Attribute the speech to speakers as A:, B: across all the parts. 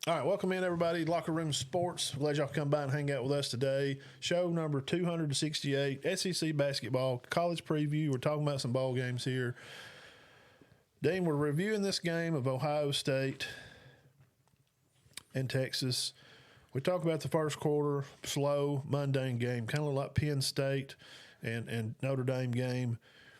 A: All right, welcome in, everybody. Locker Room Sports. Glad y'all come by and hang out with us today. Show number 268, SEC basketball, college preview. We're talking about some ball games here. Dean, we're reviewing this game of Ohio State and Texas. We talk about the first quarter, slow, mundane game, kind of like Penn State and Notre Dame game.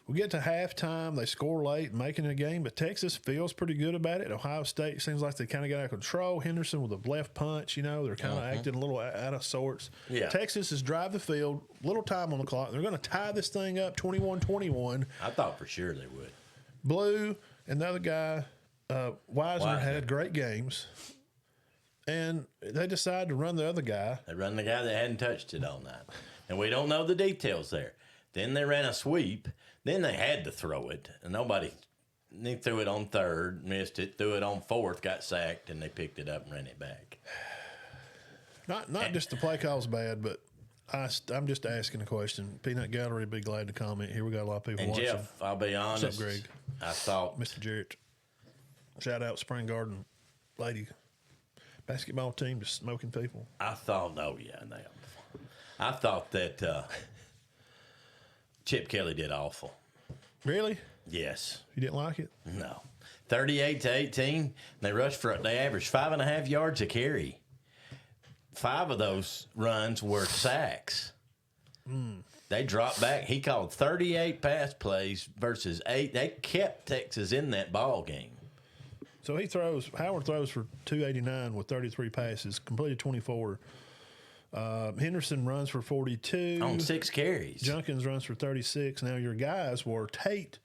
A: We get to halftime, they score late, making a game, but Texas feels pretty good about it. Ohio State seems like they kind of got out of control. Henderson with a left punch, they're kind of acting a little out of sorts.
B: Yeah.
A: Texas is drive the field, little time on the clock. They're going to tie this thing up 21-21.
B: I thought for sure they would.
A: Blue and the other guy, Wisner, had great games. And they decided to run the other guy.
B: They run the guy that hadn't touched it all night. And we don't know the details there. Then they ran a sweep. Then they had to throw it. And they threw it on third, missed it, threw it on fourth, got sacked, and they picked it up and ran it back.
A: Not just the play call's bad, but I'm just asking a question. Peanut Gallery would be glad to comment. Here we got a lot of people
B: and
A: watching.
B: Jeff, I'll be honest.
A: What's up, Greg?
B: I thought
A: Mr. Jarrett. Shout out Spring Garden Lady basketball team just smoking people.
B: I thought that Chip Kelly did awful.
A: Really?
B: Yes.
A: You didn't like it?
B: No. 38-18. They averaged 5.5 yards a carry. 5 of those runs were sacks. They dropped back. He called 38 pass plays versus 8. They kept Texas in that ball game.
A: So Howard throws for 289 with 33 passes, completed 24. Henderson runs for 42.
B: On 6 carries.
A: Junkins runs for 36. Now your guys were Tate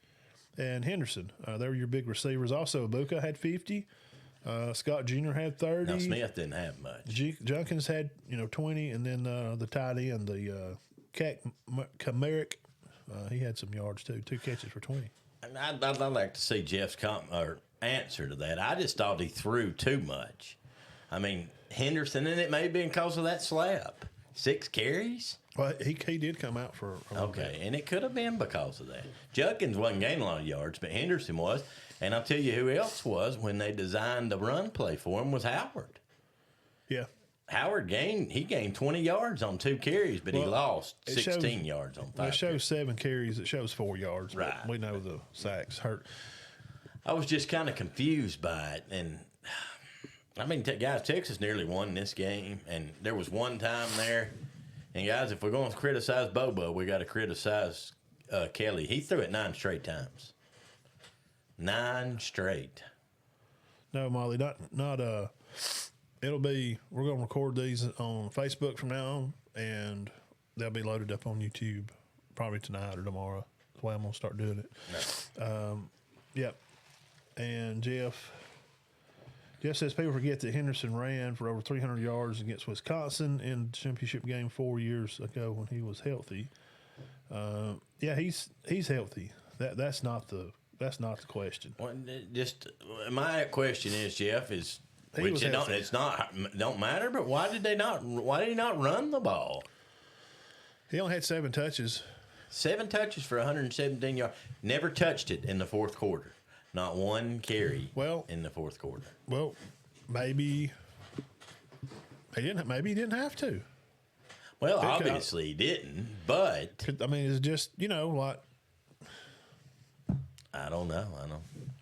A: and Henderson. They were your big receivers. Also, Ibuka had 50. Scott Jr. had 30.
B: Now, Smith didn't have much.
A: Junkins had 20, and then the tight end, the Kamarick, he had some yards too. 2 catches for 20.
B: I'd like to see Jeff's answer to that. I just thought he threw too much. I mean, Henderson, and it may have been because of that slap. 6 carries?
A: Well, he did come out for a little bit.
B: And it could have been because of that. Junkins wasn't gaining a lot of yards, but Henderson was. And I'll tell you who else was when they designed the run play for him was Howard.
A: Yeah.
B: Howard gained 20 yards on 2 carries, but he lost 16 yards on 5.
A: It shows 7 carries. It shows 4 yards.
B: Right.
A: We know the sacks hurt.
B: I was just kind of confused by it. And, I mean, guys, Texas nearly won this game. And there was one time there. And, guys, if we're going to criticize Bobo, we got to criticize Kelly. He threw it 9 straight times. 9 straight.
A: No, Molly, not. It'll be. We're going to record these on Facebook from now on, and they'll be loaded up on YouTube probably tonight or tomorrow. That's the way I'm going to start doing it.
B: No.
A: Yep. And Jeff says people forget that Henderson ran for over 300 yards against Wisconsin in the championship game 4 years ago when he was healthy. Yeah, he's healthy. That's not the question.
B: Well, just my question is, Jeff, don't matter. But why did he not run the ball?
A: He only had 7 touches.
B: 7 touches for 117 yards. Never touched it in the fourth quarter. Not 1 carry. In the fourth quarter.
A: Well, maybe he didn't have to.
B: Well, obviously he didn't. But
A: I mean, it's just like.
B: I don't know.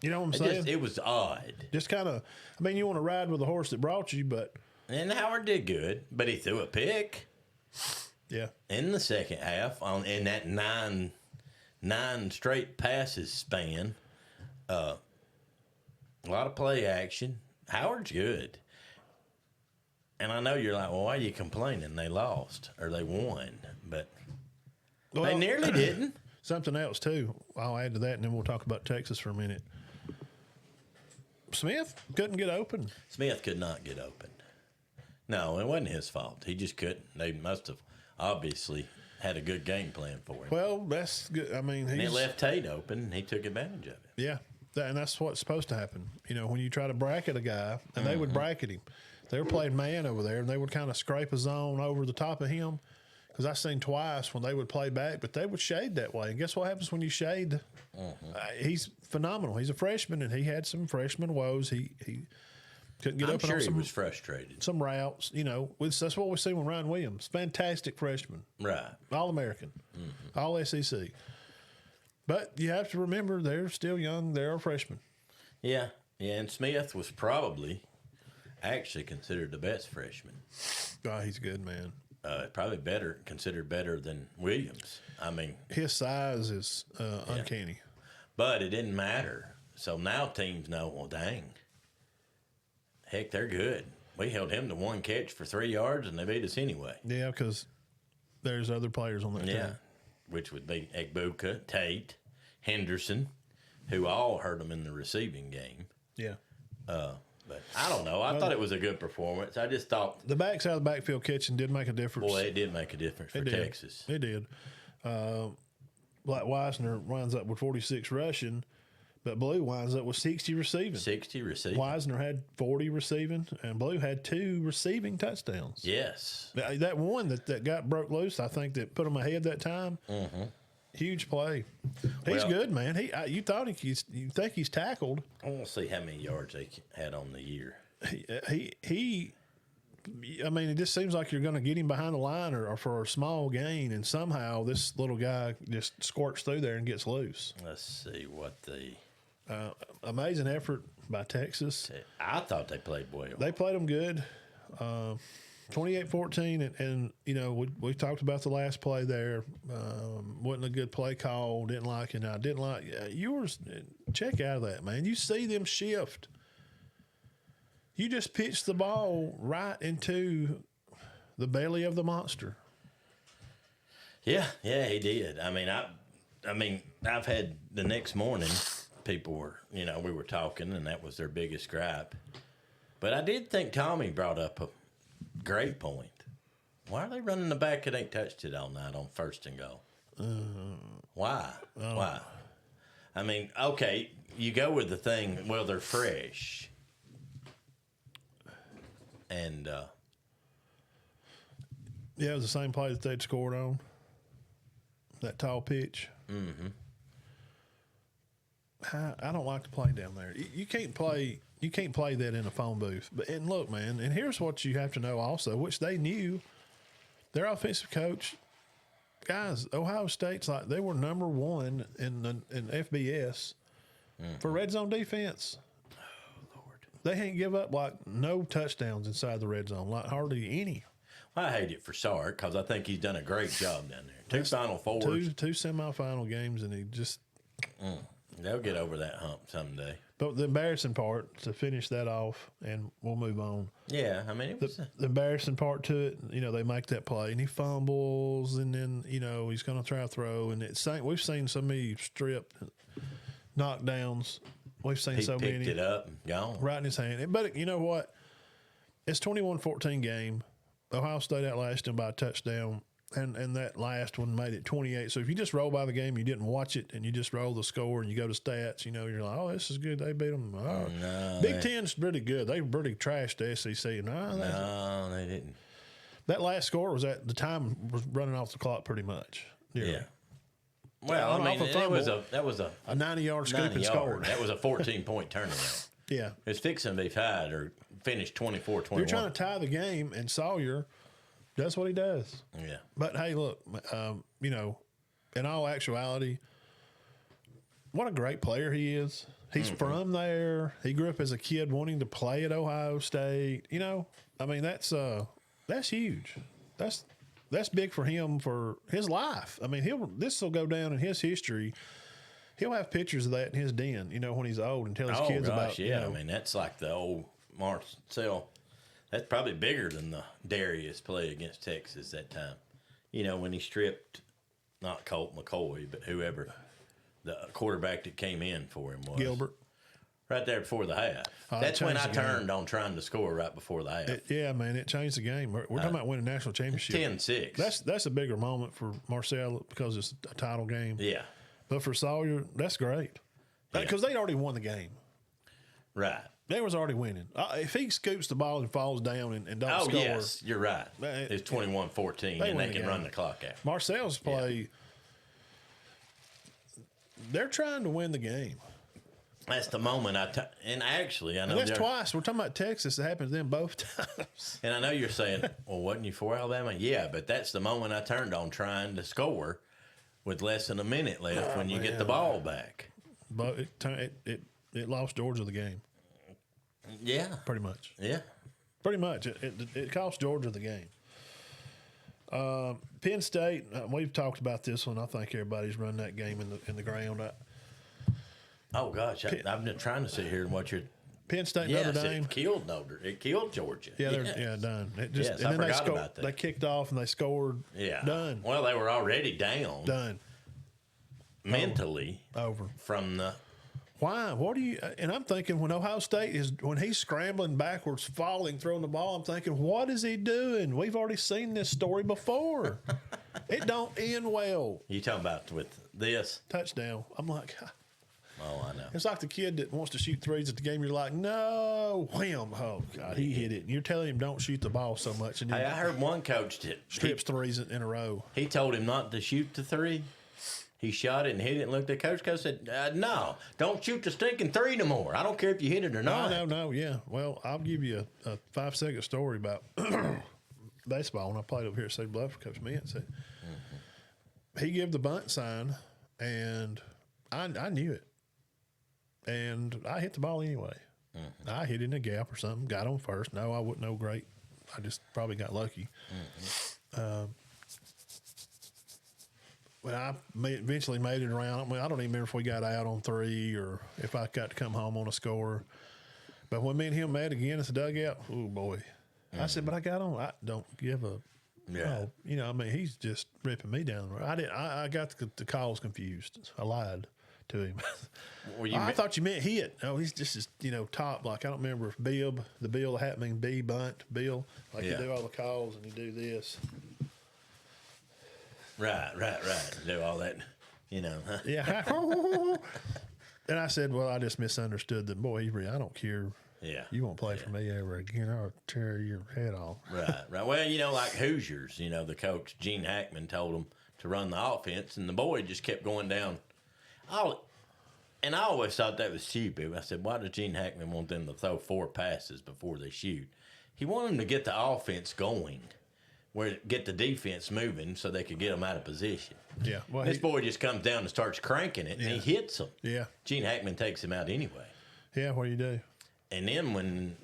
A: You know what I'm saying?
B: It was odd.
A: Just kind of, I mean, you want to ride with the horse that brought you, but.
B: And Howard did good, but he threw a pick.
A: Yeah.
B: In the second half, in that nine straight passes span, a lot of play action. Howard's good. And I know you're like, well, why are you complaining? They lost or they won, but they nearly didn't.
A: Something else, too. I'll add to that, and then we'll talk about Texas for a minute. Smith couldn't get open.
B: Smith could not get open. No, it wasn't his fault. He just couldn't. They must have obviously had a good game plan for him.
A: Well, that's good. I mean,
B: he left Tate open, and he took advantage of it.
A: Yeah, and that's what's supposed to happen. When you try to bracket a guy, and they would bracket him. They were playing man over there, and they would kind of scrape a zone over the top of him. Because I've seen twice when they would play back, but they would shade that way. And guess what happens when you shade? He's phenomenal. He's a freshman, and he had some freshman woes. He Couldn't get
B: I'm
A: up
B: sure
A: on
B: he was frustrated.
A: some routes. That's what we see with Ryan Williams. Fantastic freshman.
B: Right.
A: All-American. All SEC. But you have to remember they're still young. They're a freshman.
B: Yeah. Yeah, and Smith was probably actually considered the best freshman.
A: Oh, he's good, man.
B: Probably considered better than Williams. I mean,
A: his size is uncanny.
B: But it didn't matter. So now teams know, well, dang. Heck, they're good. We held him to one catch for 3 yards, and they beat us anyway.
A: Yeah, because there's other players on that team.
B: Which would be Egbuka, Tate, Henderson, who all hurt him in the receiving game.
A: Yeah.
B: But I don't know. I thought it was a good performance. I just thought
A: the backs out of the backfield catching did make a difference.
B: Boy, it did make a difference for Texas.
A: It did. Black Weisner winds up with 46 rushing, but Blue winds up with 60 receiving.
B: 60 receiving.
A: Weisner had 40 receiving, and Blue had 2 receiving touchdowns.
B: Yes.
A: That one that got broke loose, I think that put him ahead that time. Mm-hmm. Huge play. He's good, man. You think he's tackled.
B: I want to see how many yards they had on the year.
A: I mean, it just seems like you're going to get him behind the line or for a small gain, and somehow this little guy just squirts through there and gets loose.
B: Let's see what the
A: amazing effort by Texas.
B: I thought they played well.
A: They played them good. 28-14, and we talked about the last play there. Wasn't a good play call. Didn't like it. I didn't like yours. Check out of that, man. You see them shift. You just pitched the ball right into the belly of the monster.
B: Yeah, he did. I mean, I've had the next morning. People were, we were talking, and that was their biggest gripe. But I did think Tommy brought up a great point. Why are they running the back that ain't touched it all night on 1st and goal? Why? Why? I mean, okay, you go with the thing, well, they're fresh. And,
A: yeah, it was the same play that they'd scored on. That tall pitch.
B: Mm-hmm.
A: I don't like to play down there. You can't play that in a phone booth. And look, man, and here's what you have to know also, which they knew. Their offensive coach, guys, Ohio State's like they were number 1 in FBS for red zone defense.
B: Oh, Lord.
A: They ain't give up like no touchdowns inside the red zone, like hardly any.
B: I hate it for Sark because I think he's done a great job down there. 2 Final Fours.
A: Two semifinal games, and he just
B: they'll get over that hump someday.
A: But the embarrassing part, to finish that off, and we'll move on.
B: Yeah, I mean, it was
A: the embarrassing part to it. They make that play, and he fumbles, and then he's going to try to throw, and we've seen so many strip knockdowns. We've seen
B: he
A: so
B: picked
A: many.
B: It up and gone
A: right in his hand. But you know what? It's 21-14 game. Ohio State outlasted him by a touchdown. And that last one made it 28. So if you just roll by the game, you didn't watch it, and you just roll the score and you go to stats, you're like, oh, this is good. They beat them. Oh.
B: No,
A: Big Ten's pretty good. They pretty trashed the SEC.
B: No, they didn't.
A: That last score was at the time was running off the clock pretty much.
B: Yeah. Well, I mean, that was a
A: 90-yard scoop and scored.
B: That was a 14-point turnaround.
A: Yeah.
B: It's fixing to be tied or finish 24-21.
A: They're trying to tie the game, and Sawyer, that's what he does.
B: Yeah.
A: But, hey, look, in all actuality, what a great player he is. He's from there. He grew up as a kid wanting to play at Ohio State. I mean, that's huge. That's big for him for his life. I mean, this will go down in his history. He'll have pictures of that in his den, when he's old, and tell his kids about.
B: Yeah, I mean, that's like the old Marcel. That's probably bigger than the Darius play against Texas that time. When he stripped, not Colt McCoy, but whoever the quarterback that came in for him was.
A: Gilbert.
B: Right there before the half. That's when I turned on trying to score right before the half.
A: Yeah, man, it changed the game. We're talking about winning a national championship.
B: 10-6.
A: That's a bigger moment for Marcel because it's a title game.
B: Yeah.
A: But for Sawyer, that's great. Because they'd already won the game.
B: Right.
A: They was already winning. If he scoops the ball and falls down and don't score.
B: Oh, yes, you're right. It's 21-14, and they can run the clock out.
A: Marcel's play, they're trying to win the game.
B: That's the moment and actually, I know
A: And that's twice. We're talking about Texas. It happened to them both times.
B: And I know you're saying, well, wasn't you for Alabama? Yeah, but that's the moment I turned on trying to score with less than a minute left when you get the ball back.
A: But it lost Georgia the game.
B: Yeah.
A: Pretty much.
B: Yeah.
A: Pretty much. It cost Georgia the game. Penn State, we've talked about this one. I think everybody's run that game in the ground.
B: Oh, gosh. I've been trying to sit here and watch it.
A: Penn State, Notre Dame.
B: It killed Georgia.
A: Yeah, they're done. It just,
B: Yes,
A: and
B: I
A: then
B: forgot about that.
A: They kicked off and they scored.
B: Yeah.
A: Done.
B: Well, they were already down.
A: Done.
B: Mentally.
A: Over.
B: From the.
A: Why? What do you? And I'm thinking when Ohio State when he's scrambling backwards, falling, throwing the ball, I'm thinking, what is he doing? We've already seen this story before. It don't end well.
B: You talking about with this
A: Touchdown? I'm like,
B: oh, I know.
A: It's like the kid that wants to shoot threes at the game. You're like, no, wham! Oh God, he hit it. And you're telling him don't shoot the ball so much, and
B: Hey, I heard one coach
A: strips threes in a row.
B: He told him not to shoot the three. He shot it and hit it and looked at Coach. Coach said, no, don't shoot the stinking three no more. I don't care if you hit it or not.
A: No, yeah. Well, I'll give you a 5-second story about baseball. When I played over here at Cedar Bluff for Coach Mintz, he gave the bunt sign, and I knew it. And I hit the ball anyway. Mm-hmm. I hit it in a gap or something, got on first. No, I wouldn't know great. I just probably got lucky. Mm-hmm. But I eventually made it around. I don't even remember if we got out on 3 or if I got to come home on a score. But when me and him met again at the dugout, oh boy. Mm-hmm. I said, but I got on. I don't give a. Yeah. Oh, I mean, he's just ripping me down. I got the calls confused. I lied to him. Well, I thought you meant hit. No, he's just top. Like I don't remember if the bill happening B bunt Bill. Like you do all the calls and you do this.
B: Right. Do all that, Huh?
A: Yeah. And I said, well, I just misunderstood that. Boy, I don't care.
B: Yeah.
A: You won't play for me ever again. I'll tear your head off.
B: Right. Well, like Hoosiers, the coach, Gene Hackman, told them to run the offense, and the boy just kept going down. And I always thought that was stupid. I said, why does Gene Hackman want them to throw 4 passes before they shoot? He wanted them to get the offense going. Get the defense moving so they could get them out of position.
A: Yeah. Well,
B: this boy just comes down and starts cranking it, and he hits them.
A: Yeah.
B: Gene Hackman takes him out anyway.
A: Yeah, what do you do?
B: And then when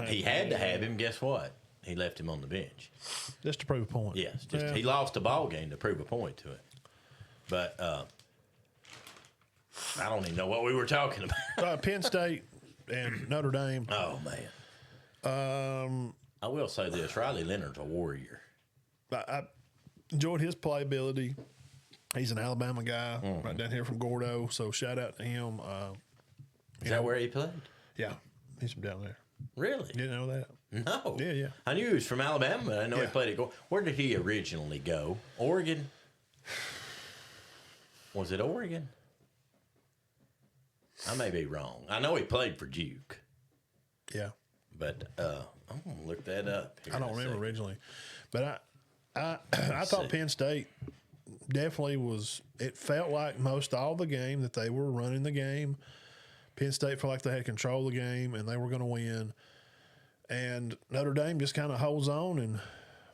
B: he had to have him, guess what? He left him on the bench.
A: Just to prove a point.
B: Yes. He lost a ball game to prove a point to it. But I don't even know what we were talking about.
A: Penn State and Notre Dame.
B: Oh, man. I will say this. Riley Leonard's a warrior.
A: I enjoyed his playability. He's an Alabama guy right down here from Gordo, so shout out to him.
B: Is that where he played?
A: Yeah, he's from down there.
B: Really?
A: You didn't know that?
B: No.
A: Yeah.
B: I knew he was from Alabama, but I know he played at Gordo. Where did he originally go? Oregon? Was it Oregon? I may be wrong. I know he played for Duke.
A: Yeah.
B: But I'm going to look that up.
A: I don't remember originally. But I thought Penn State definitely was – it felt like most all the game that they were running the game. Penn State felt like they had control of the game and they were going to win. And Notre Dame just kind of holds on and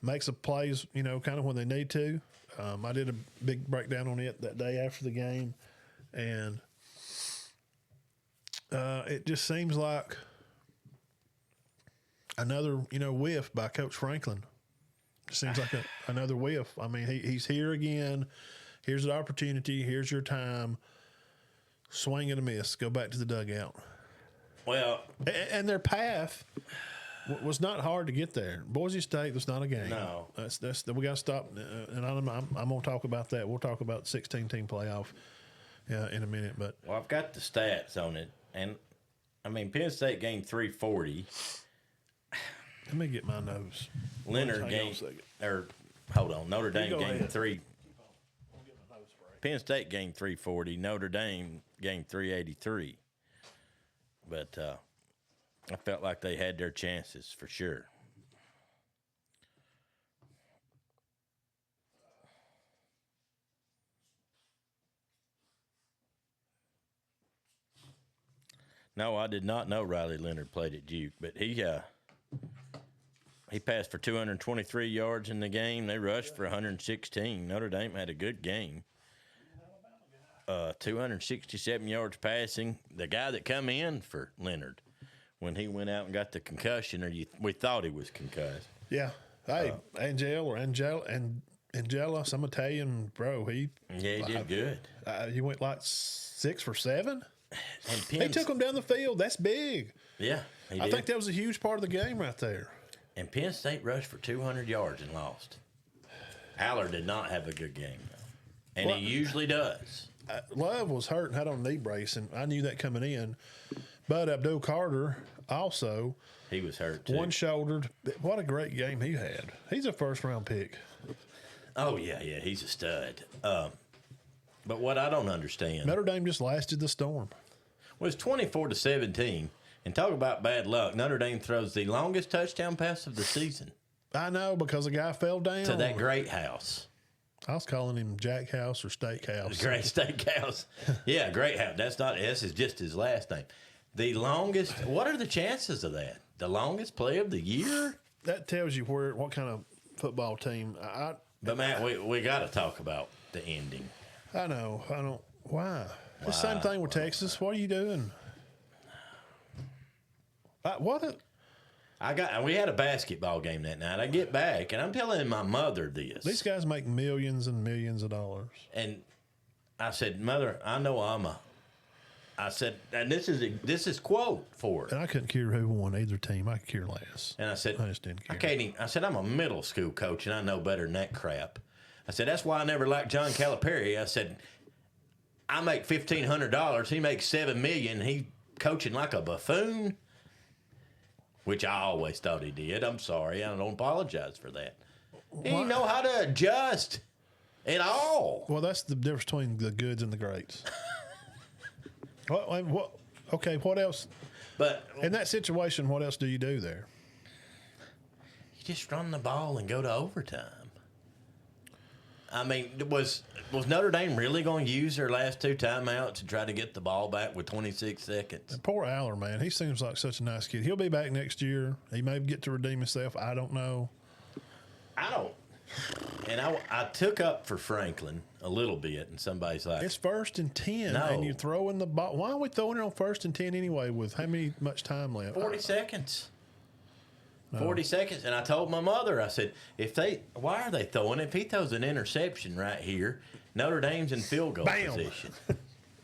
A: makes the plays, kind of when they need to. I did a big breakdown on it that day after the game. And it just seems like – another, whiff by Coach Franklin. Seems like another whiff. I mean, he's here again. Here's an opportunity. Here's your time. Swing and a miss. Go back to the dugout.
B: Well,
A: and their path was not hard to get there. Boise State was not a game.
B: No,
A: that's we got to stop. And I'm going to talk about that. We'll talk about 16-team playoff in a minute. But
B: I've got the stats on it, and I mean, Penn State gained 340.
A: Let me get my nose.
B: Leonard gained, Notre Dame gained 3. Penn State gained 340. Notre Dame gained 383. But I felt like they had their chances for sure. No, I did not know Riley Leonard played at Duke, but he passed for 223 yards in the game. They rushed for 116. Notre Dame had a good game. 267 yards passing. The guy that come in for Leonard when he went out and got the concussion, we thought he was concussed.
A: Yeah. Hey, Angela, some Italian, bro. He
B: did good.
A: He went like 6 for 7.
B: And
A: He took him down the field. That's big.
B: Yeah, he did.
A: I think that was a huge part of the game right there.
B: And Penn State rushed for 200 yards and lost. Aller did not have a good game, though. And he usually does.
A: Love was hurt and had on a knee brace, and I knew that coming in. But Abdul Carter also.
B: He was hurt, too.
A: One-shouldered. What a great game he had. He's a first-round pick.
B: Oh, yeah, he's a stud. But what I don't understand.
A: Notre Dame just lasted the storm.
B: Was 24-17. And talk about bad luck. Notre Dame throws the longest touchdown pass of the season.
A: I know, because a guy fell down.
B: To that great house.
A: I was calling him Jack House or Steakhouse.
B: Great Steakhouse. Yeah, Great House. S is just his last name. The longest. What are the chances of that? The longest play of the year?
A: That tells you what kind of football team.
B: But, Matt, we got to talk about the ending.
A: I know. I don't. Why? The same thing with Texas. What are you doing?
B: We had a basketball game that night. I get back, and I'm telling my mother this.
A: These guys make millions and millions of dollars.
B: And I said, Mother, I know I said, and this is quote for it.
A: And I couldn't care who won either team. I could care less.
B: And I said,
A: I just didn't care.
B: I said, I'm a middle school coach, and I know better than that crap. I said, that's why I never liked John Calipari. I said, I make $1,500. He makes $7 million. He coaching like a buffoon. Which I always thought he did. I'm sorry. I don't apologize for that. He didn't know how to adjust at all.
A: Well, that's the difference between the goods and the greats. Okay, what else?
B: But
A: in that situation, what else do you do there?
B: You just run the ball and go to overtime. I mean, was Notre Dame really going to use their last 2 timeouts to try to get the ball back with 26 seconds?
A: And poor Aller, man. He seems like such a nice kid. He'll be back next year. He may get to redeem himself. I don't know.
B: I don't. And I took up for Franklin a little bit, and somebody's like,
A: it's 1st and 10,
B: no.
A: And you're throwing the ball. Why are we throwing it on 1st and 10 anyway with much time left?
B: 40 seconds.
A: No.
B: 40 seconds. And I told my mother, I said, why are they throwing it? If he throws an interception right here, Notre Dame's in field goal position.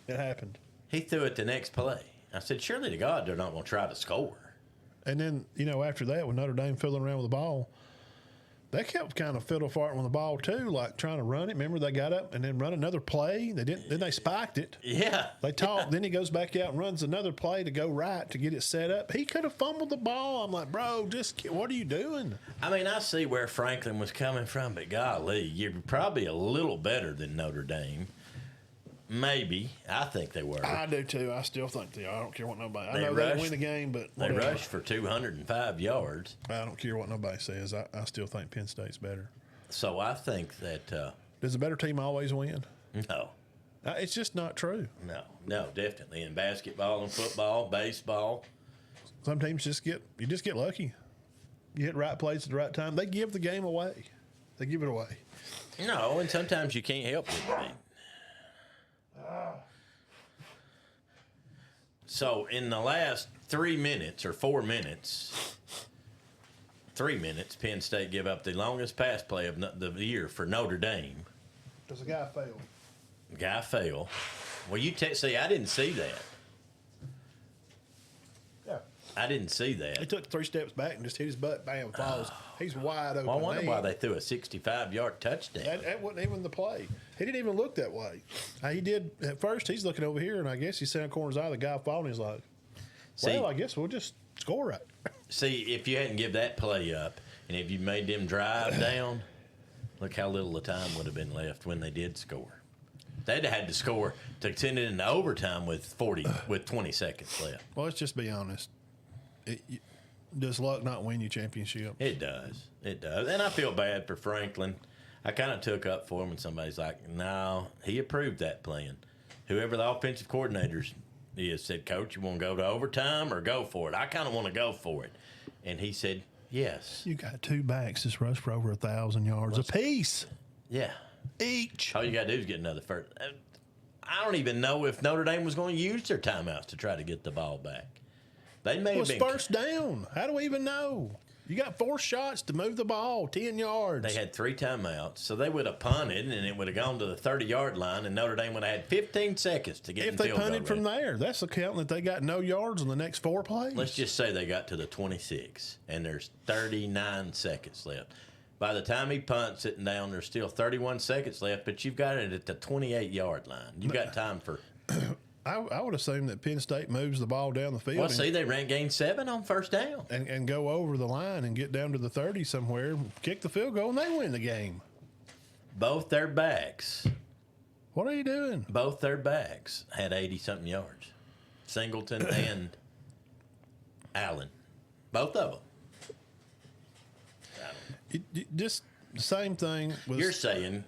A: It happened.
B: He threw it the next play. I said, surely to God they're not going to try to score.
A: And then, after that, when Notre Dame fiddling around with the ball, they kept kind of fiddle farting with the ball too, like trying to run it. Remember, they got up and then run another play. They didn't. Then they spiked it.
B: Yeah.
A: They talked. Then he goes back out and runs another play to go right to get it set up. He could have fumbled the ball. I'm like, bro, what are you doing?
B: I mean, I see where Franklin was coming from, but golly, you're probably a little better than Notre Dame. Maybe. I think they were.
A: I do too. I still think they are. I don't care what nobody. I know they didn't win the game, but
B: whatever. They rushed for 205 yards.
A: I don't care what nobody says. I still think Penn State's better.
B: So I think that.
A: Does a better team always win?
B: No.
A: It's just not true.
B: No, definitely. In basketball and football, baseball.
A: Some teams just get lucky. You hit right plays at the right time. They give the game away. They give it away.
B: No, and sometimes you can't help it. So in the last 3 minutes or 4 minutes, 3 minutes, Penn State give up the longest pass play of the year for Notre Dame.
A: Does a guy fail?
B: Guy fell. Well, see, I didn't see that.
A: Yeah.
B: I didn't see that.
A: He took 3 steps back and just hit his butt, bam, falls. He's wide open.
B: Well, I wonder why they threw a 65-yard touchdown.
A: That wasn't even the play. He didn't even look that way. He did at first. He's looking over here, and I guess he's sitting in the corner's eye. The guy falling. He's like, "Well, I guess we'll just score it."
B: See, if you hadn't give that play up, and if you made them drive down, look how little of time would have been left when they did score. They'd have had to score to send it into overtime with 20 seconds left.
A: Well, let's just be honest. Does luck not win you championships?
B: It does. It does. And I feel bad for Franklin. I kind of took up for him, and somebody's like, no, he approved that plan. Whoever the offensive coordinator's He had said, Coach, you want to go to overtime or go for it? I kind of want to go for it. And he said, yes.
A: You got two backs that's rushed for over 1,000 yards apiece.
B: Yeah.
A: Each.
B: All you got to do is get another first. I don't even know if Notre Dame was going to use their timeouts to try to get the ball back. They may have been.
A: First down. How do we even know? You got 4 shots to move the ball, 10 yards.
B: They had 3 timeouts, so they would have punted, and it would have gone to the 30-yard line, and Notre Dame would have had 15 seconds to get in field goal.
A: If they punted from there, that's the count that they got no yards on the next 4 plays.
B: Let's just say they got to the 26, and there's 39 seconds left. By the time he punts it down, there's still 31 seconds left, but you've got it at the 28-yard line. You've got time for.
A: I would assume that Penn State moves the ball down the field.
B: Well, see, they gain 7 on first down.
A: And go over the line and get down to the 30 somewhere, kick the field goal, and they win the game.
B: Both their backs.
A: What are you doing?
B: Both their backs had 80-something yards. Singleton and Allen. Both of them.
A: Just the same thing.
B: You're saying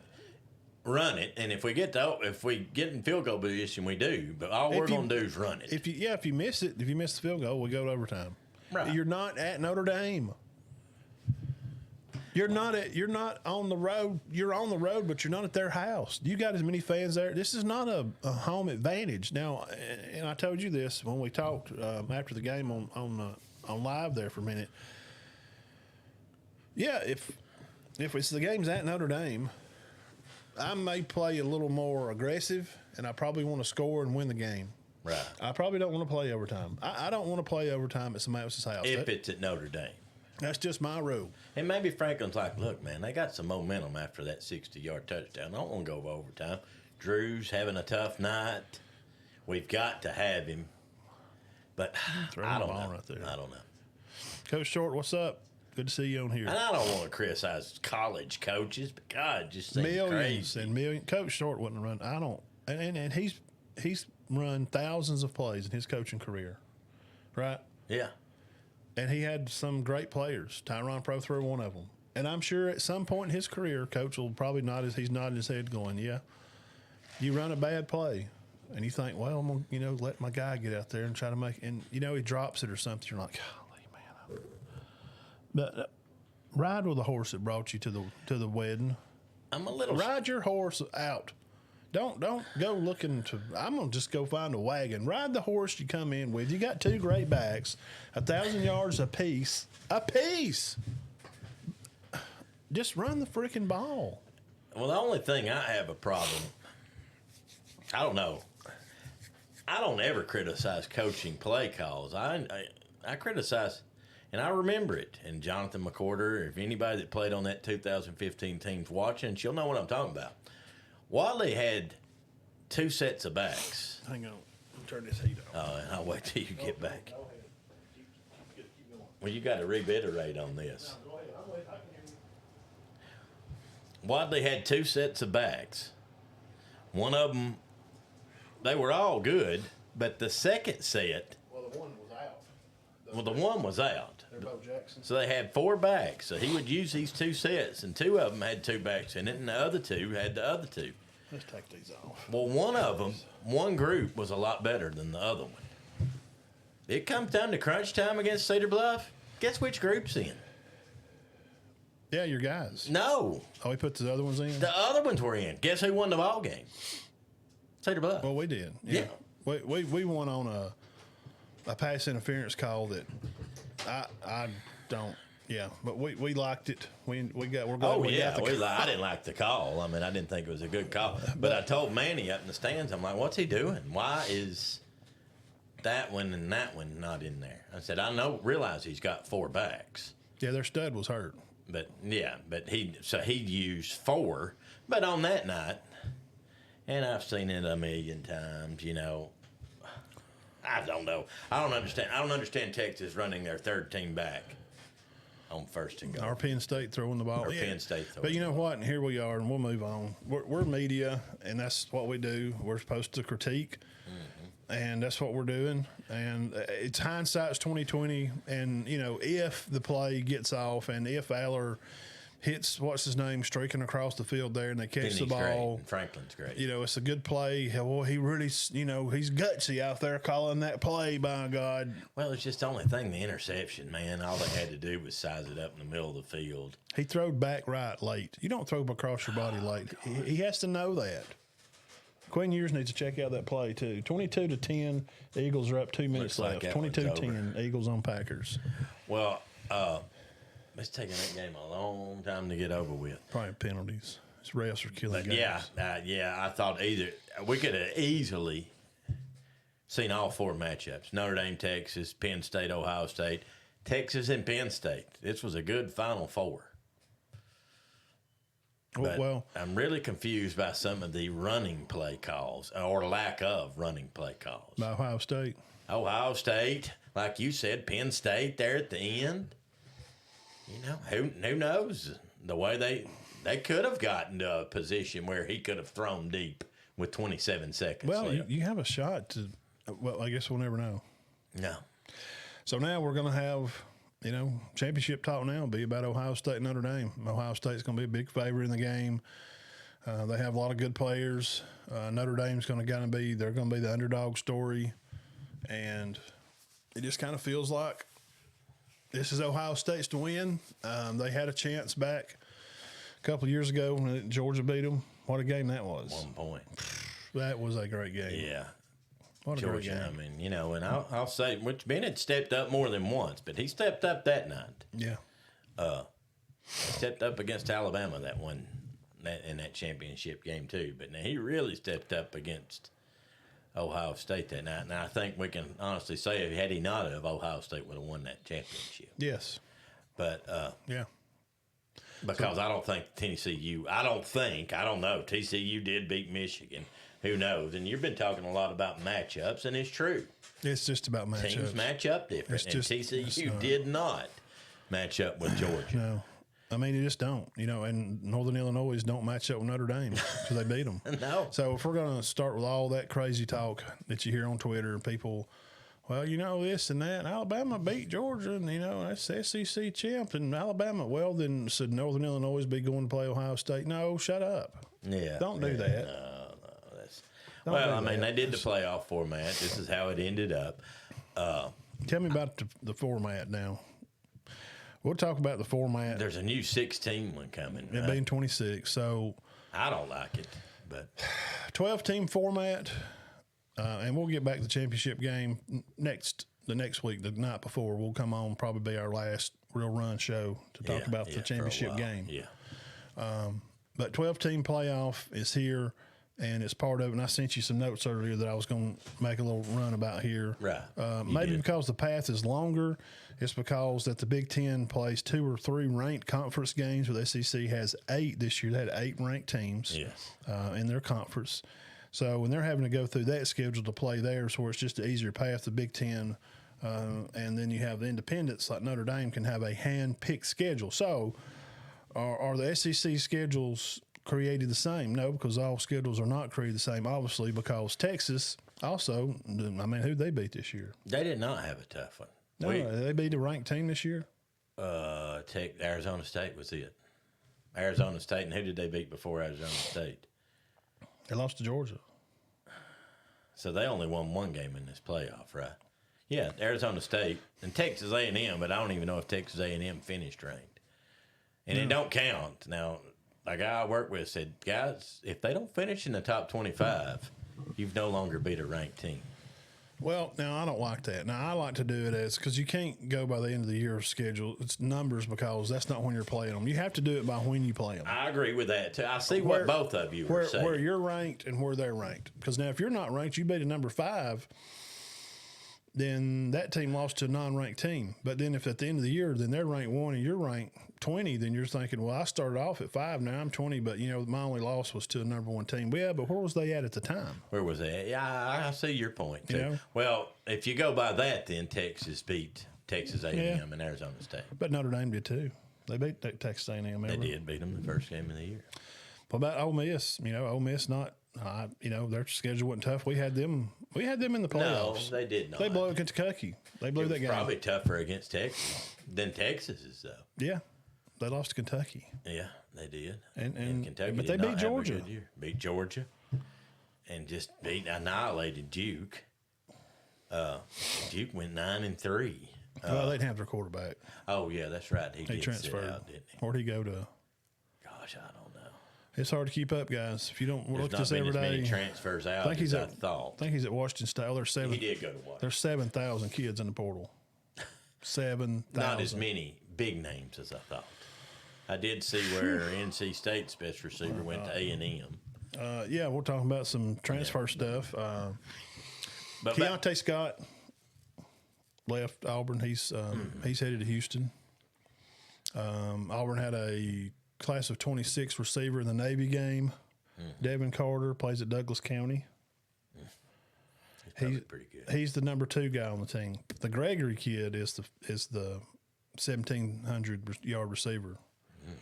B: run it, and if we get in field goal position, we do. But all we're going to do is run it.
A: If you miss it, if you miss the field goal, we go to overtime.
B: Right.
A: You're not at Notre Dame. You're not on the road. You're on the road, but you're not at their house. You got as many fans there. This is not a home advantage. Now, and I told you this when we talked after the game on live there for a minute. Yeah, if it's the game's at Notre Dame, I may play a little more aggressive, and I probably want to score and win the game.
B: Right.
A: I probably don't want to play overtime. I don't want to play overtime at somebody else's house.
B: If it's at Notre Dame.
A: That's just my rule.
B: And maybe Franklin's like, look, man, they got some momentum after that 60-yard touchdown. I don't want to go over overtime. Drew's having a tough night. We've got to have him. But I don't know.
A: Right there.
B: I don't know.
A: Coach Short, what's up? Good to see you on here.
B: And I don't want to criticize college coaches, but God, it just seems crazy.
A: And millions. Coach Short wouldn't run. I don't. And he's run thousands of plays in his coaching career, right?
B: Yeah.
A: And he had some great players. Tyron Prothro, one of them. And I'm sure at some point in his career, Coach will probably he's nodding his head going, yeah, you run a bad play. And you think, well, I'm going to, let my guy get out there and try to make, and, he drops it or something. You're like, golly, man. But ride with the horse that brought you to the wedding.
B: I'm a little.
A: Ride your horse out. Don't go looking to. I'm gonna just go find a wagon. Ride the horse you come in with. You got 2 great backs, 1,000 yards apiece. Just run the freaking ball.
B: Well, the only thing I have a problem. I don't know. I don't ever criticize coaching play calls. I criticize. And I remember it. And Jonathan McCorder, if anybody that played on that 2015 team's watching, she'll know what I'm talking about. Wadley had 2 sets of backs.
A: Hang on. Turn this heat on.
B: Oh, and I'll wait till you get back. Well, you got to reiterate on this. Wadley had 2 sets of backs. One of them, they were all good, but the second set.
A: Well, the one was out.
B: The one was out.
A: Jackson.
B: So they had 4 backs. So he would use these 2 sets, and 2 of them had 2 backs in it, and the other 2 had the other 2.
A: Let's take these off.
B: Well, one of them, one group was a lot better than the other one. It comes down to crunch time against Cedar Bluff. Guess which group's in?
A: Yeah, your guys.
B: No.
A: Oh, he put the other ones in?
B: The other ones were in. Guess who won the ball game? Cedar Bluff.
A: Well, we did.
B: Yeah.
A: We won on a pass interference call that I don't. Yeah, but we liked it. We're glad we got the call.
B: I didn't like the call. I mean, I didn't think it was a good call. But I told Manny up in the stands, I'm like, what's he doing? Why is that one and that one not in there? I said, realize he's got 4 backs.
A: Yeah, their stud was hurt.
B: But he used 4. But on that night, and I've seen it a million times, I don't know. I don't understand. I don't understand Texas running their 3rd team back on 1st and goal.
A: Our Penn State throwing the ball.
B: Penn State throwing.
A: But you know what? And here we are, and we'll move on. We're media, and that's what we do. We're supposed to critique, and that's what we're doing. And it's hindsight's 20/20. And if the play gets off, and if Aller hits what's his name streaking across the field there, and they catch
B: Penny's
A: the ball.
B: Great. Franklin's great.
A: You know, it's a good play. Well, he really, you know, he's gutsy out there calling that play. By God.
B: Well, it's just the only thing. The interception, man. All they had to do was size it up in the middle of the field.
A: He throwed back right late. You don't throw across your body late. He has to know that. Quinn Ewers needs to check out that play too. 22-10. The Eagles are up 2 minutes
B: Looks like
A: left.
B: that one's
A: 22-10. Eagles on Packers.
B: Well, it's taking that game a long time to get over with.
A: Probably penalties. His refs are killing games.
B: Yeah. I thought we could have easily seen all 4 matchups: Notre Dame, Texas, Penn State, Ohio State, Texas, and Penn State. This was a good Final Four. But
A: Well,
B: I'm really confused by some of the running play calls or lack of running play calls.
A: by Ohio State.
B: Ohio State, like you said, Penn State there at the end. You know, who knows? The way they could have gotten to a position where he could have thrown deep with 27 seconds
A: Well,
B: left.
A: you have a shot to. Well, I guess we'll never know.
B: No.
A: So now we're going to have, you know, championship talk now will be about Ohio State and Notre Dame. Ohio State's going to be a big favorite in the game. They have a lot of good players. Notre Dame's going to they're going to be the underdog story. And it just kind of feels like this is Ohio State's to win. They had a chance back a couple of years ago when Georgia beat them. What a game that was.
B: 1 point.
A: That was a great game.
B: Yeah.
A: What a
B: Georgia,
A: great
B: I
A: game.
B: mean, you know, and I'll say, which Bennett stepped up more than once, but he stepped up that night.
A: Yeah.
B: He stepped up against Alabama in that championship game too. But now he really stepped up against Ohio State that night. And I think we can honestly say, had he not have, Ohio State would have won that championship.
A: Yes.
B: But
A: Yeah.
B: because I don't think TCU, I don't know. TCU did beat Michigan. Who knows? And you've been talking a lot about matchups, and it's true.
A: It's just about matchups.
B: Teams match up different,
A: It's
B: TCU did not match up with Georgia.
A: No. I mean, you just don't, you know, and Northern Illinois don't match up with Notre Dame because they beat them.
B: No.
A: So if we're going to start with all that crazy talk that you hear on Twitter, people, well, you know, this and that, Alabama beat Georgia, and, you know, that's the SEC champ, and Alabama, well, then should Northern Illinois be going to play Ohio State? No, shut up.
B: Yeah.
A: Don't do that.
B: No.
A: Don't
B: Well,
A: do
B: I mean,
A: that.
B: they did the playoff format. This is how it ended up.
A: Tell me about the format now. We'll talk about the format.
B: There's a new 16 one coming.
A: It
B: Right?
A: being 26. So
B: I don't like it, but
A: 12-team format, and we'll get back to the championship game the next week, the night before. We'll come on, probably be our last real run show to talk about the
B: for a
A: championship
B: while.
A: game.
B: Yeah.
A: But 12-team playoff is here, and it's part of it. And I sent you some notes earlier that I was going to make a little run about here.
B: Right.
A: Maybe
B: did.
A: because the path is longer. It's because that the Big Ten plays 2 or 3 ranked conference games, where the SEC has 8 this year. They had 8 ranked teams
B: Yes.
A: in their conference. So when they're having to go through that schedule to play theirs, where it's just an easier path, the Big Ten, and then you have the independents like Notre Dame can have a hand-picked schedule. So are the SEC schedules created the same? No, because all schedules are not created the same, obviously, because Texas also, I mean, who'd they beat this year?
B: They did not have a tough one.
A: No, they beat a ranked team this year.
B: Arizona State was it. Arizona State, and who did they beat before Arizona State?
A: They lost to Georgia.
B: So they only won 1 game in this playoff, right? Yeah, Arizona State and Texas A&M, but I don't even know if Texas A&M finished ranked. And it don't count. Now, a guy I work with said, guys, if they don't finish in the top 25, you've no longer beat a ranked team.
A: Well, now I don't like that. Now I like to do it as, because you can't go by the end of the year schedule. It's numbers, because that's not when you're playing them. You have to do it by when you play them.
B: I agree with that, too. I see what both of you were saying.
A: Where you're ranked and where they're ranked. Because now if you're not ranked, you beat a number 5, then that team lost to a non-ranked team. But then if at the end of the year, then they're ranked 1 and you're ranked 20, then you're thinking, well, I started off at 5, now I'm 20, but, you know, my only loss was to a number 1 team. Yeah, but where was they at the time?
B: Where was that? Yeah, I see your point, too.
A: You know?
B: Well, if you go by that, then Texas beat Texas A&M and Arizona State.
A: But Notre Dame did too. They beat Texas A&M.
B: They did beat them the first game of the year.
A: What about Ole Miss? You know, Ole Miss not. You know, their schedule wasn't tough. We had them in the playoffs.
B: No, they did not.
A: They blew Kentucky. They blew that game.
B: Probably tougher against Texas than Texas is, though.
A: Yeah, they lost to Kentucky.
B: Yeah, they did.
A: And
B: Kentucky
A: but
B: did
A: they
B: not
A: beat
B: have a
A: Georgia.
B: good year. Beat Georgia, and just annihilated Duke. Duke went 9-3.
A: Well, they didn't have their quarterback.
B: Oh yeah, that's right. He did
A: transferred.
B: sit out, didn't he?
A: Where'd he go to?
B: Gosh, I don't know.
A: It's hard to keep up, guys. If you don't
B: There's
A: look
B: not
A: this
B: been
A: every
B: as many
A: day.
B: transfers out
A: I think he's
B: as I
A: at.
B: thought.
A: I think he's at Washington State. Oh,
B: He did go to Washington.
A: There's 7,000 kids in the portal. 7,000.
B: Not as many big names as I thought. I did see where NC State's best receiver went to A&M.
A: Yeah, we're talking about some transfer stuff.
B: But
A: Keontae Scott left Auburn. He's headed to Houston. Auburn had a class of 26 receiver in the Navy game. Devin Carter plays at Douglas County.
B: he's pretty good.
A: He's the number 2 guy on the team. The Gregory kid is the 1,700-yard receiver.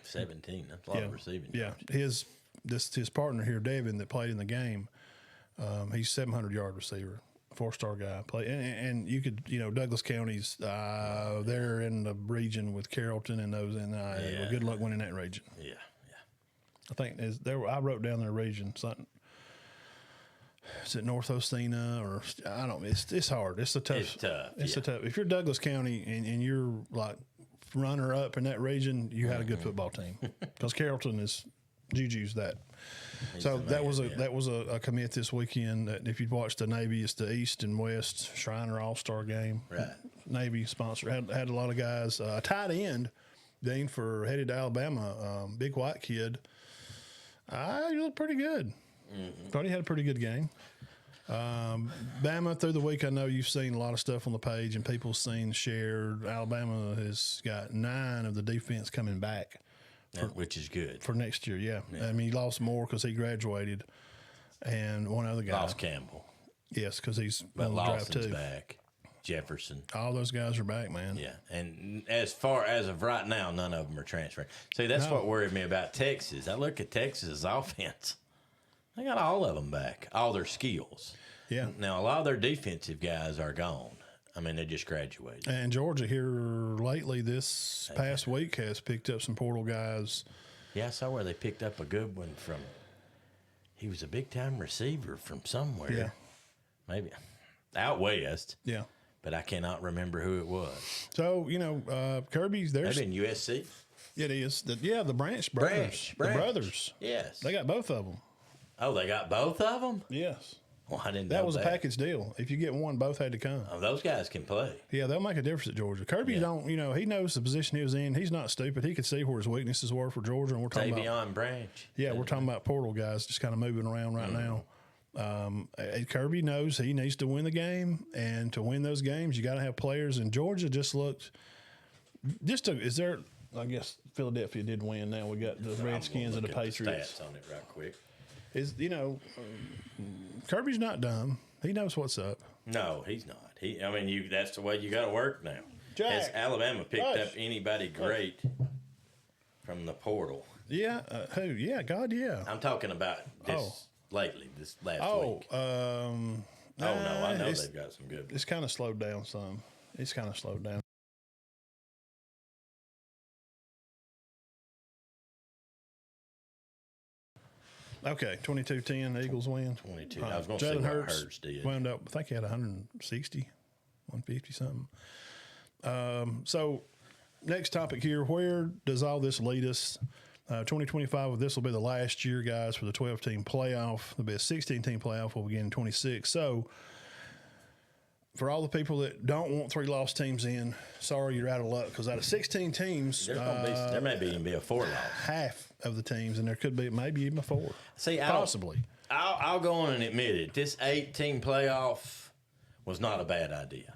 B: 17. That's a lot of receiving.
A: Yeah, his partner here, Devin, that played in the game. He's 700-yard receiver, 4-star guy. And you could, Douglas County's they're in the region with Carrollton and those, and well, good luck winning that region.
B: Yeah.
A: I think I wrote down their region something. Is it North Ostina or I don't? It's hard. It's a tough.
B: It's tough.
A: It's a tough. If you're Douglas County and you're like runner up in that region, you had a good football team because Carrollton is Juju's that. So that was a commit this weekend. That if you'd watched the Navy, it's the East and West Shriner All-Star game.
B: Right.
A: Navy sponsor had a lot of guys. Tight end, Dean headed to Alabama. Big white kid. He looked pretty good. Thought he had a pretty good game. Bama through the week, I know you've seen a lot of stuff on the page and people shared. Alabama has got 9 of the defense coming back.
B: Which is good.
A: For next year, yeah. I mean, he lost more because he graduated. And one other guy.
B: Lost Campbell.
A: Yes, because he's
B: But
A: on the drive
B: Lawson's
A: too.
B: back. Jefferson.
A: All those guys are back, man.
B: Yeah. And as far as of right now, none of them are transferring. See, that's what worried me about Texas. I look at Texas' offense. They got all of them back, all their skills.
A: Yeah.
B: Now, a lot of their defensive guys are gone. I mean, they just graduated.
A: And Georgia here lately this past week has picked up some portal guys.
B: Yeah, I saw where they picked up a good one from. He was a big-time receiver from somewhere.
A: Yeah.
B: Maybe out west.
A: Yeah.
B: But I cannot remember who it was.
A: So, Kirby's there's
B: Maybe in USC.
A: it is. The Branch brothers.
B: Branch.
A: The brothers.
B: Yes.
A: They got both of them.
B: Oh, they got both of them?
A: Yes.
B: Well, I didn't know
A: That was a package deal. If you get one, both had to come.
B: Oh, those guys can play.
A: Yeah, they'll make a difference at Georgia. Kirby don't, he knows the position he was in. He's not stupid. He could see where his weaknesses were for Georgia. And we're talking about
B: Branch.
A: Yeah, we're talking about portal guys just kind of moving around right now. Kirby knows he needs to win the game, and to win those games, you got to have players. And Georgia just looked. I guess Philadelphia did win. Now we got the Redskins and the Patriots.
B: Stats on it right quick.
A: Kirby's not dumb. He knows what's up.
B: No, he's not. That's the way you got to work now.
A: Jack,
B: Has Alabama picked up anybody great from the portal?
A: Yeah. Who? Yeah. God. Yeah.
B: I'm talking about this lately, this last week.
A: I
B: know they've got some good.
A: It's kind of slowed down some. It's kind of slowed down. Okay, 22-10, the Eagles win.
B: 22. I was going to say what Hurts did.
A: Wound up, I think he had 160, 150 something. So, next topic here, where does all this lead us? 2025, this will be the last year, guys, for the 12-team playoff. There'll be a 16-team playoff. We'll begin in 26. So, for all the people that don't want 3 lost teams in, sorry, you're out of luck because out of 16 teams,
B: there may even be a 4 loss.
A: Half of the teams, and there could be maybe even a 4.
B: See,
A: possibly.
B: I'll go on and admit it. This 8-team playoff was not a bad idea.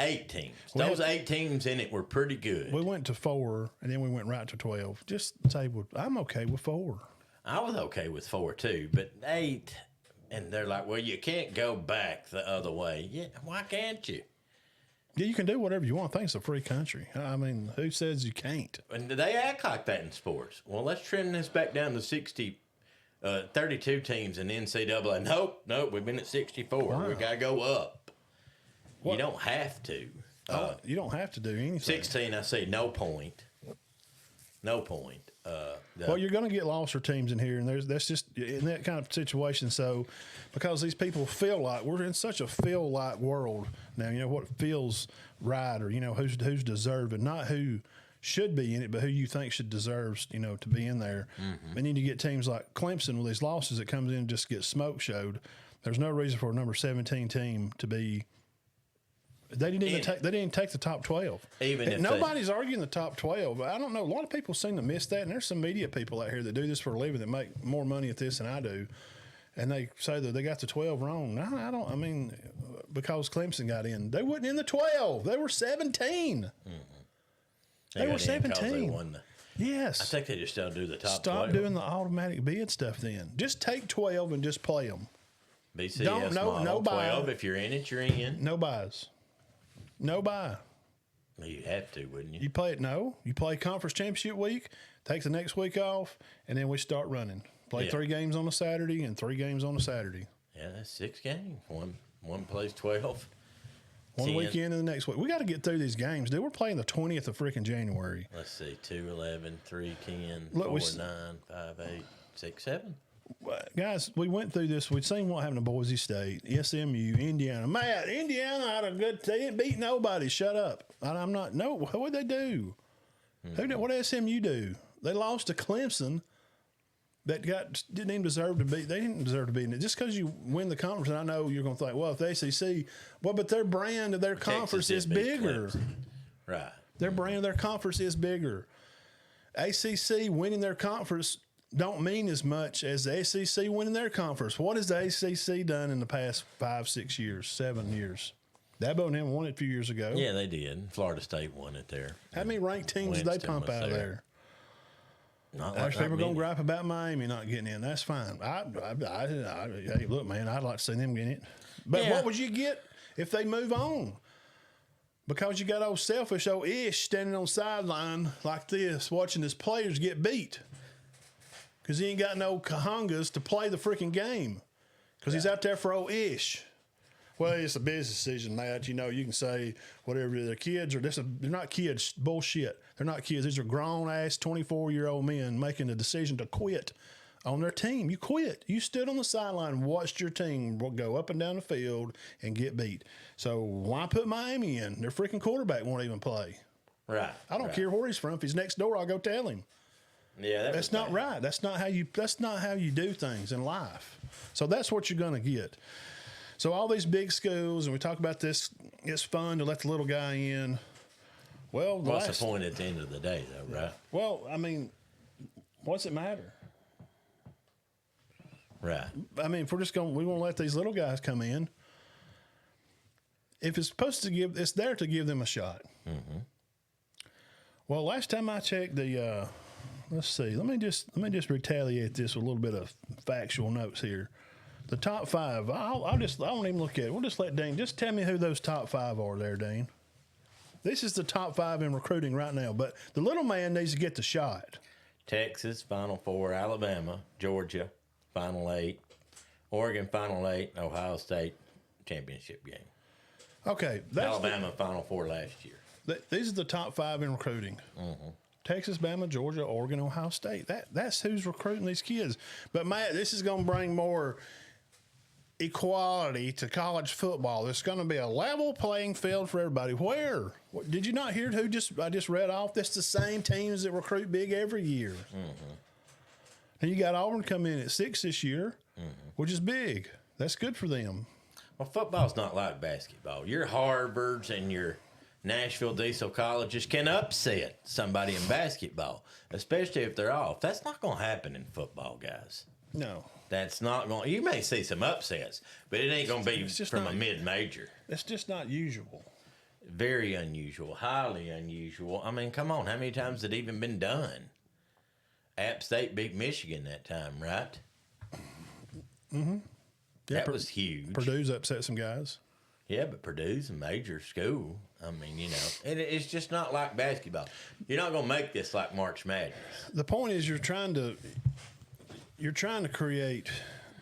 B: 8 teams. Those 8 teams in it were pretty good.
A: We went to 4, and then we went right to 12. Just say, I'm okay with 4.
B: I was okay with 4 too, but 8. And they're like, well, you can't go back the other way. Yeah, why can't you?
A: Yeah, you can do whatever you want. I think it's a free country. I mean, who says you can't?
B: And they act like that in sports. Well, let's trim this back down to 32 teams in the NCAA. Nope, we've been at 64. Wow. We got to go up. What? You don't have to.
A: You don't have to do anything.
B: 16, I say no point. No point.
A: Well, you're going to get losser teams in here, and that's just in that kind of situation. So, because these people feel like we're in such a feel-like world now, what feels right, or who's deserving, not who should be in it, but who you think should deserves to be in there. Mm-hmm. And then you get teams like Clemson with these losses that comes in and just gets smoke showed. There's no reason for a number 17 team to be. They didn't even take the top 12.
B: Even if
A: nobody's arguing the top 12. I don't know. A lot of people seem to miss that, and there's some media people out here that do this for a living that make more money at this than I do, and they say that they got the 12 wrong. No, I don't. I mean, because Clemson got in, they wasn't in the 12. They were 17. Mm-hmm. They were 17.
B: They won
A: yes.
B: I think they just don't do the top 12.
A: Stop doing the automatic bid stuff then. Just take 12 and just play them.
B: BCS no 12. If you're in it, you're in.
A: No buys. No bye.
B: Well, you'd have to, wouldn't you?
A: You play it. No, you play conference championship week, take the next week off, and then we start running. Play 3 games on a Saturday and 3 games on a Saturday.
B: Yeah, that's 6 games. One plays 12.
A: One
B: 10.
A: weekend and the next week. We got to get through these games, dude. We're playing the 20th of freaking January.
B: Let's see, 2, 11, 3, 10,
A: Look,
B: 4, 9, 5, 8, 6, 7.
A: Guys, we went through this. We'd seen what happened to Boise State, SMU, Indiana. Matt, Indiana had a good. They didn't beat nobody. Shut up. I'm not. No, what would they do? Mm-hmm. What did SMU do? They lost to Clemson. That didn't even deserve to be. They didn't deserve to be in it. Just because you win the conference, and I know you're going to think, well, if the SEC, but their brand of their conference is bigger.
B: Right.
A: Their brand of their conference is bigger. ACC winning their conference don't mean as much as the SEC winning their conference. What has the ACC done in the past 5, 6 years, 7 years? Dabo and them won it a few years ago.
B: Yeah, they did. Florida State won it there.
A: How many ranked teams did they pump out of there?
B: There's
A: people going to gripe about Miami not getting in. That's fine. Hey, look, man, I'd like to see them get it. But what would you get if they move on? Because you got old selfish old Ish standing on the sideline like this, watching his players get beat. Because he ain't got no kahungas to play the freaking game. Because he's out there for old Ish. Well, it's a business decision, Matt. You can say whatever. They're kids, or they're not kids. Bullshit. They're not kids. These are grown-ass 24-year-old men making a decision to quit on their team. You quit. You stood on the sideline and watched your team go up and down the field and get beat. So why put Miami in? Their freaking quarterback won't even play.
B: Right.
A: I don't care where he's from. If he's next door, I'll go tell him.
B: Yeah,
A: that's not right. That's not how you do things in life. So that's what you're going to get. So all these big schools, and we talk about this, it's fun to let the little guy in. Well,
B: what's the point at the end of the day, though, right?
A: Well, I mean, what's it matter?
B: Right.
A: I mean, if we want to let these little guys come in. If it's supposed to it's there to give them a shot. Mm-hmm. Well, last time I checked let's see. Let me just retaliate this with a little bit of factual notes here. The top 5. I won't even look at it. We'll just let Dean just tell me who those top 5 are there, Dean. This is the top 5 in recruiting right now, but the little man needs to get the shot.
B: Texas, Final 4, Alabama, Georgia, Final 8, Oregon, Final 8, Ohio State, championship game.
A: Okay.
B: Alabama, Final 4 last year.
A: These are the top 5 in recruiting. Mm-hmm. Texas, Bama, Georgia, Oregon, Ohio State. That's who's recruiting these kids. But, Matt, this is going to bring more equality to college football. There's going to be a level playing field for everybody. Where? Did you not hear I just read off? That's the same teams that recruit big every year. Mm-hmm. And you got Auburn come in at 6 this year, which is big. That's good for them.
B: Well, football's not like basketball. Your Harvards and your Nashville Diesel colleges can upset somebody in basketball, especially if they're off. That's not going to happen in football, guys.
A: No.
B: That's not going to. You may see some upsets, but it ain't going to be from a mid-major.
A: That's just not usual.
B: Very unusual. Highly unusual. I mean, come on. How many times has it even been done? App State beat Michigan that time, right?
A: Mm-hmm. Yeah,
B: that was huge.
A: Purdue's upset some guys.
B: Yeah, but Purdue's a major school. I mean, it's just not like basketball. You're not going to make this like March Madness.
A: The point is you're trying to create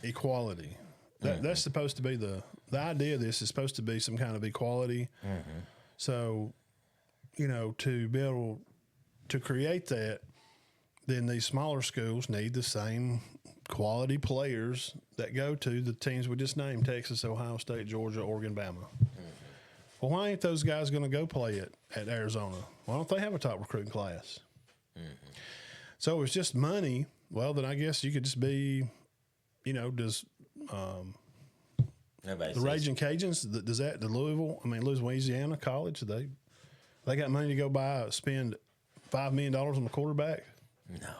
A: equality. That's supposed to be the idea of this is supposed to be some kind of equality. Mm-hmm. So, to be able to create that, then these smaller schools need the same quality players that go to the teams we just named: Texas, Ohio State, Georgia, Oregon, Bama. Well, why ain't those guys going to go play it at Arizona? Why don't they have a top recruiting class? So it's just money. Well, then I guess you could just be, does the Raging Cajuns, does that, the Louisiana College, they got money to go spend $5 million on the quarterback?
B: No.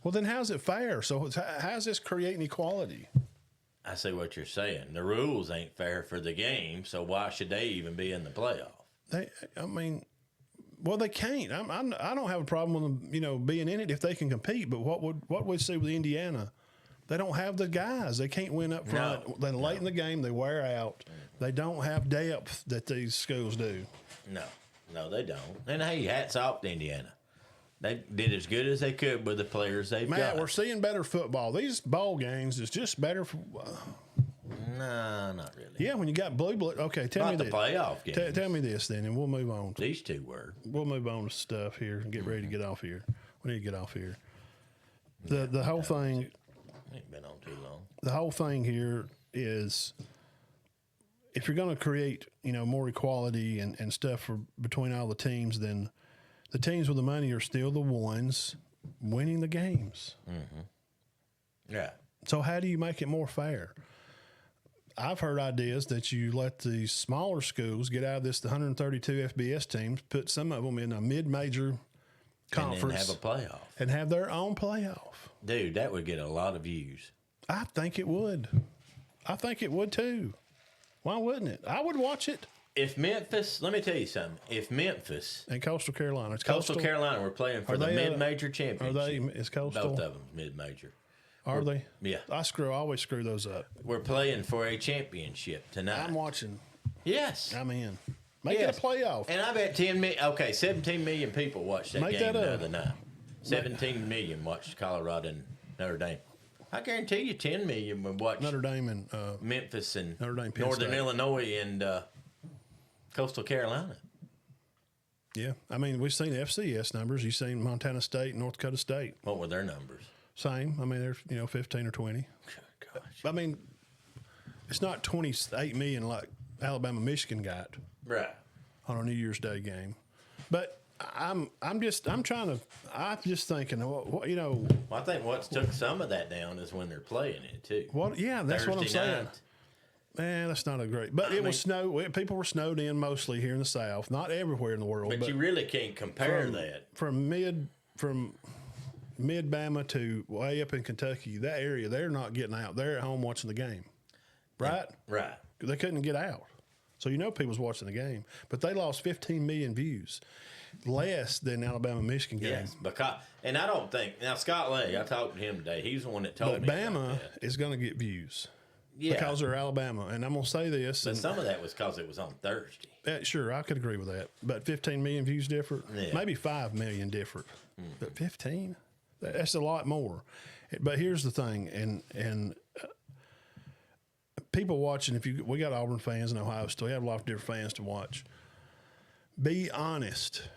A: Well, then how's it fair? So how's this creating equality?
B: I see what you're saying. The rules ain't fair for the game, so why should they even be in the playoff?
A: They can't. I don't have a problem with them, being in it if they can compete. But what we see with Indiana, they don't have the guys. They can't win up front.
B: No.
A: Then late in the game, they wear out. They don't have depth that these schools do.
B: No, they don't. And hey, hats off to Indiana. They did as good as they could with the players they've got.
A: Matt, we're seeing better football. These bowl games is just better.
B: No, not really.
A: Yeah, when you got blue blood. Okay, tell me this.
B: Not the playoff games.
A: Tell me this then, and we'll move on.
B: These two were.
A: We'll move on to stuff here and get ready to get off here. We need to get off here. The whole thing.
B: Ain't been on too long.
A: The whole thing here is, if you're going to create, more equality and stuff between all the teams, then the teams with the money are still the ones winning the games.
B: Yeah.
A: So how do you make it more fair? I've heard ideas that you let the smaller schools get out of the 132 FBS teams, put some of them in a mid-major conference,
B: and have a playoff,
A: and have their own playoff.
B: Dude, that would get a lot of views.
A: I think it would. I think it would too. Why wouldn't it? I would watch it.
B: If Memphis, let me tell you something. If Memphis
A: and Coastal Carolina,
B: Coastal Carolina were playing for the mid-major championship.
A: Is Coastal?
B: Both of them mid-major.
A: Are they?
B: Yeah.
A: I always screw those up.
B: We're playing for a championship tonight.
A: I'm watching.
B: Yes.
A: I'm in. Make it a playoff.
B: And I bet 17 million people watched that game the other night. 17 million watched Colorado and Notre Dame. I guarantee you 10 million would watch
A: Notre Dame and
B: Memphis and
A: Notre Dame, Penn
B: Northern
A: State.
B: Illinois and Coastal Carolina.
A: Yeah. We've seen FCS numbers. You've seen Montana State and North Dakota State.
B: What were their numbers?
A: Same. They're 15 or 20.
B: Gosh.
A: It's not 28 million like Alabama Michigan got
B: Right.
A: on a New Year's Day game. But I'm just thinking,
B: Well, I think what took some of that down is when they're playing it too.
A: Yeah, that's what I'm
B: Thursday
A: saying.
B: night.
A: Man, that's not a great. But it was snow. People were snowed in mostly here in the South, not everywhere in the world.
B: But you really can't compare that.
A: From mid Bama to way up in Kentucky, that area, they're not getting out. They're at home watching the game, right?
B: Right.
A: They couldn't get out, so people's watching the game. But they lost 15 million views, less than Alabama Michigan game.
B: Yes, and I don't think now Scott Lay. I talked to him today. He's the one that told
A: But
B: me.
A: Bama is going to get views.
B: Yeah.
A: Because they're Alabama. And I'm going to say this.
B: But some of that was because it was on Thursday.
A: Sure, I could agree with that. But 15 million views different.
B: Yeah.
A: Maybe 5 million different. But 15? That's a lot more. But here's the thing. And people watching, we got Auburn fans in Ohio State. We have a lot of different fans to watch. Be honest.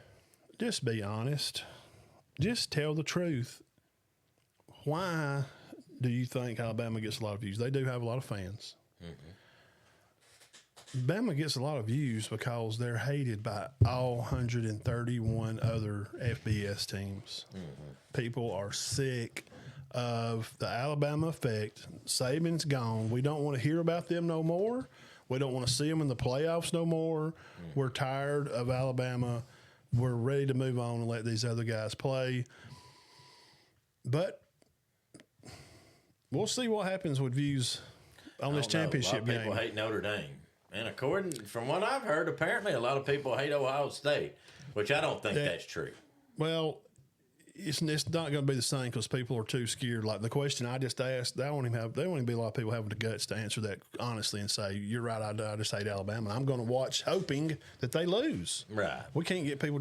A: Just be honest. Just tell the truth. Why do you think Alabama gets a lot of views? They do have a lot of fans. Bama gets a lot of views because they're hated by all 131 other FBS teams. People are sick of the Alabama effect. Saban's gone. We don't want to hear about them no more. We don't want to see them in the playoffs no more. We're tired of Alabama. We're ready to move on and let these other guys play. But we'll see what happens with views on this championship game.
B: A lot of people hate Notre Dame. And from what I've heard, apparently a lot of people hate Ohio State, which I don't think that's true.
A: Well, it's not going to be the same because people are too scared. Like the question I just asked, there won't even be a lot of people having the guts to answer that honestly and say, you're right, I just hate Alabama. I'm going to watch hoping that they lose.
B: Right.
A: We can't get people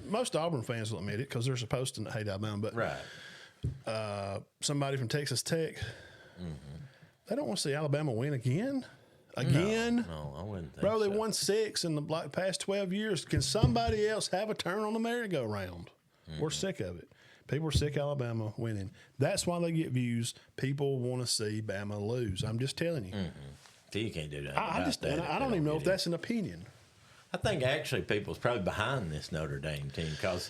A: most Auburn fans will admit it because they're supposed to hate Alabama. But
B: right.
A: Somebody from Texas Tech, they don't want to see Alabama win again.
B: No, I wouldn't think
A: Bro, they
B: so.
A: won 6 in the past 12 years. Can somebody else have a turn on the merry-go-round? We're sick of it. People are sick of Alabama winning. That's why they get views. People want to see Bama lose. I'm just telling you.
B: So you can't do that.
A: I don't even know if that's an opinion.
B: I think actually people's probably behind this Notre Dame team because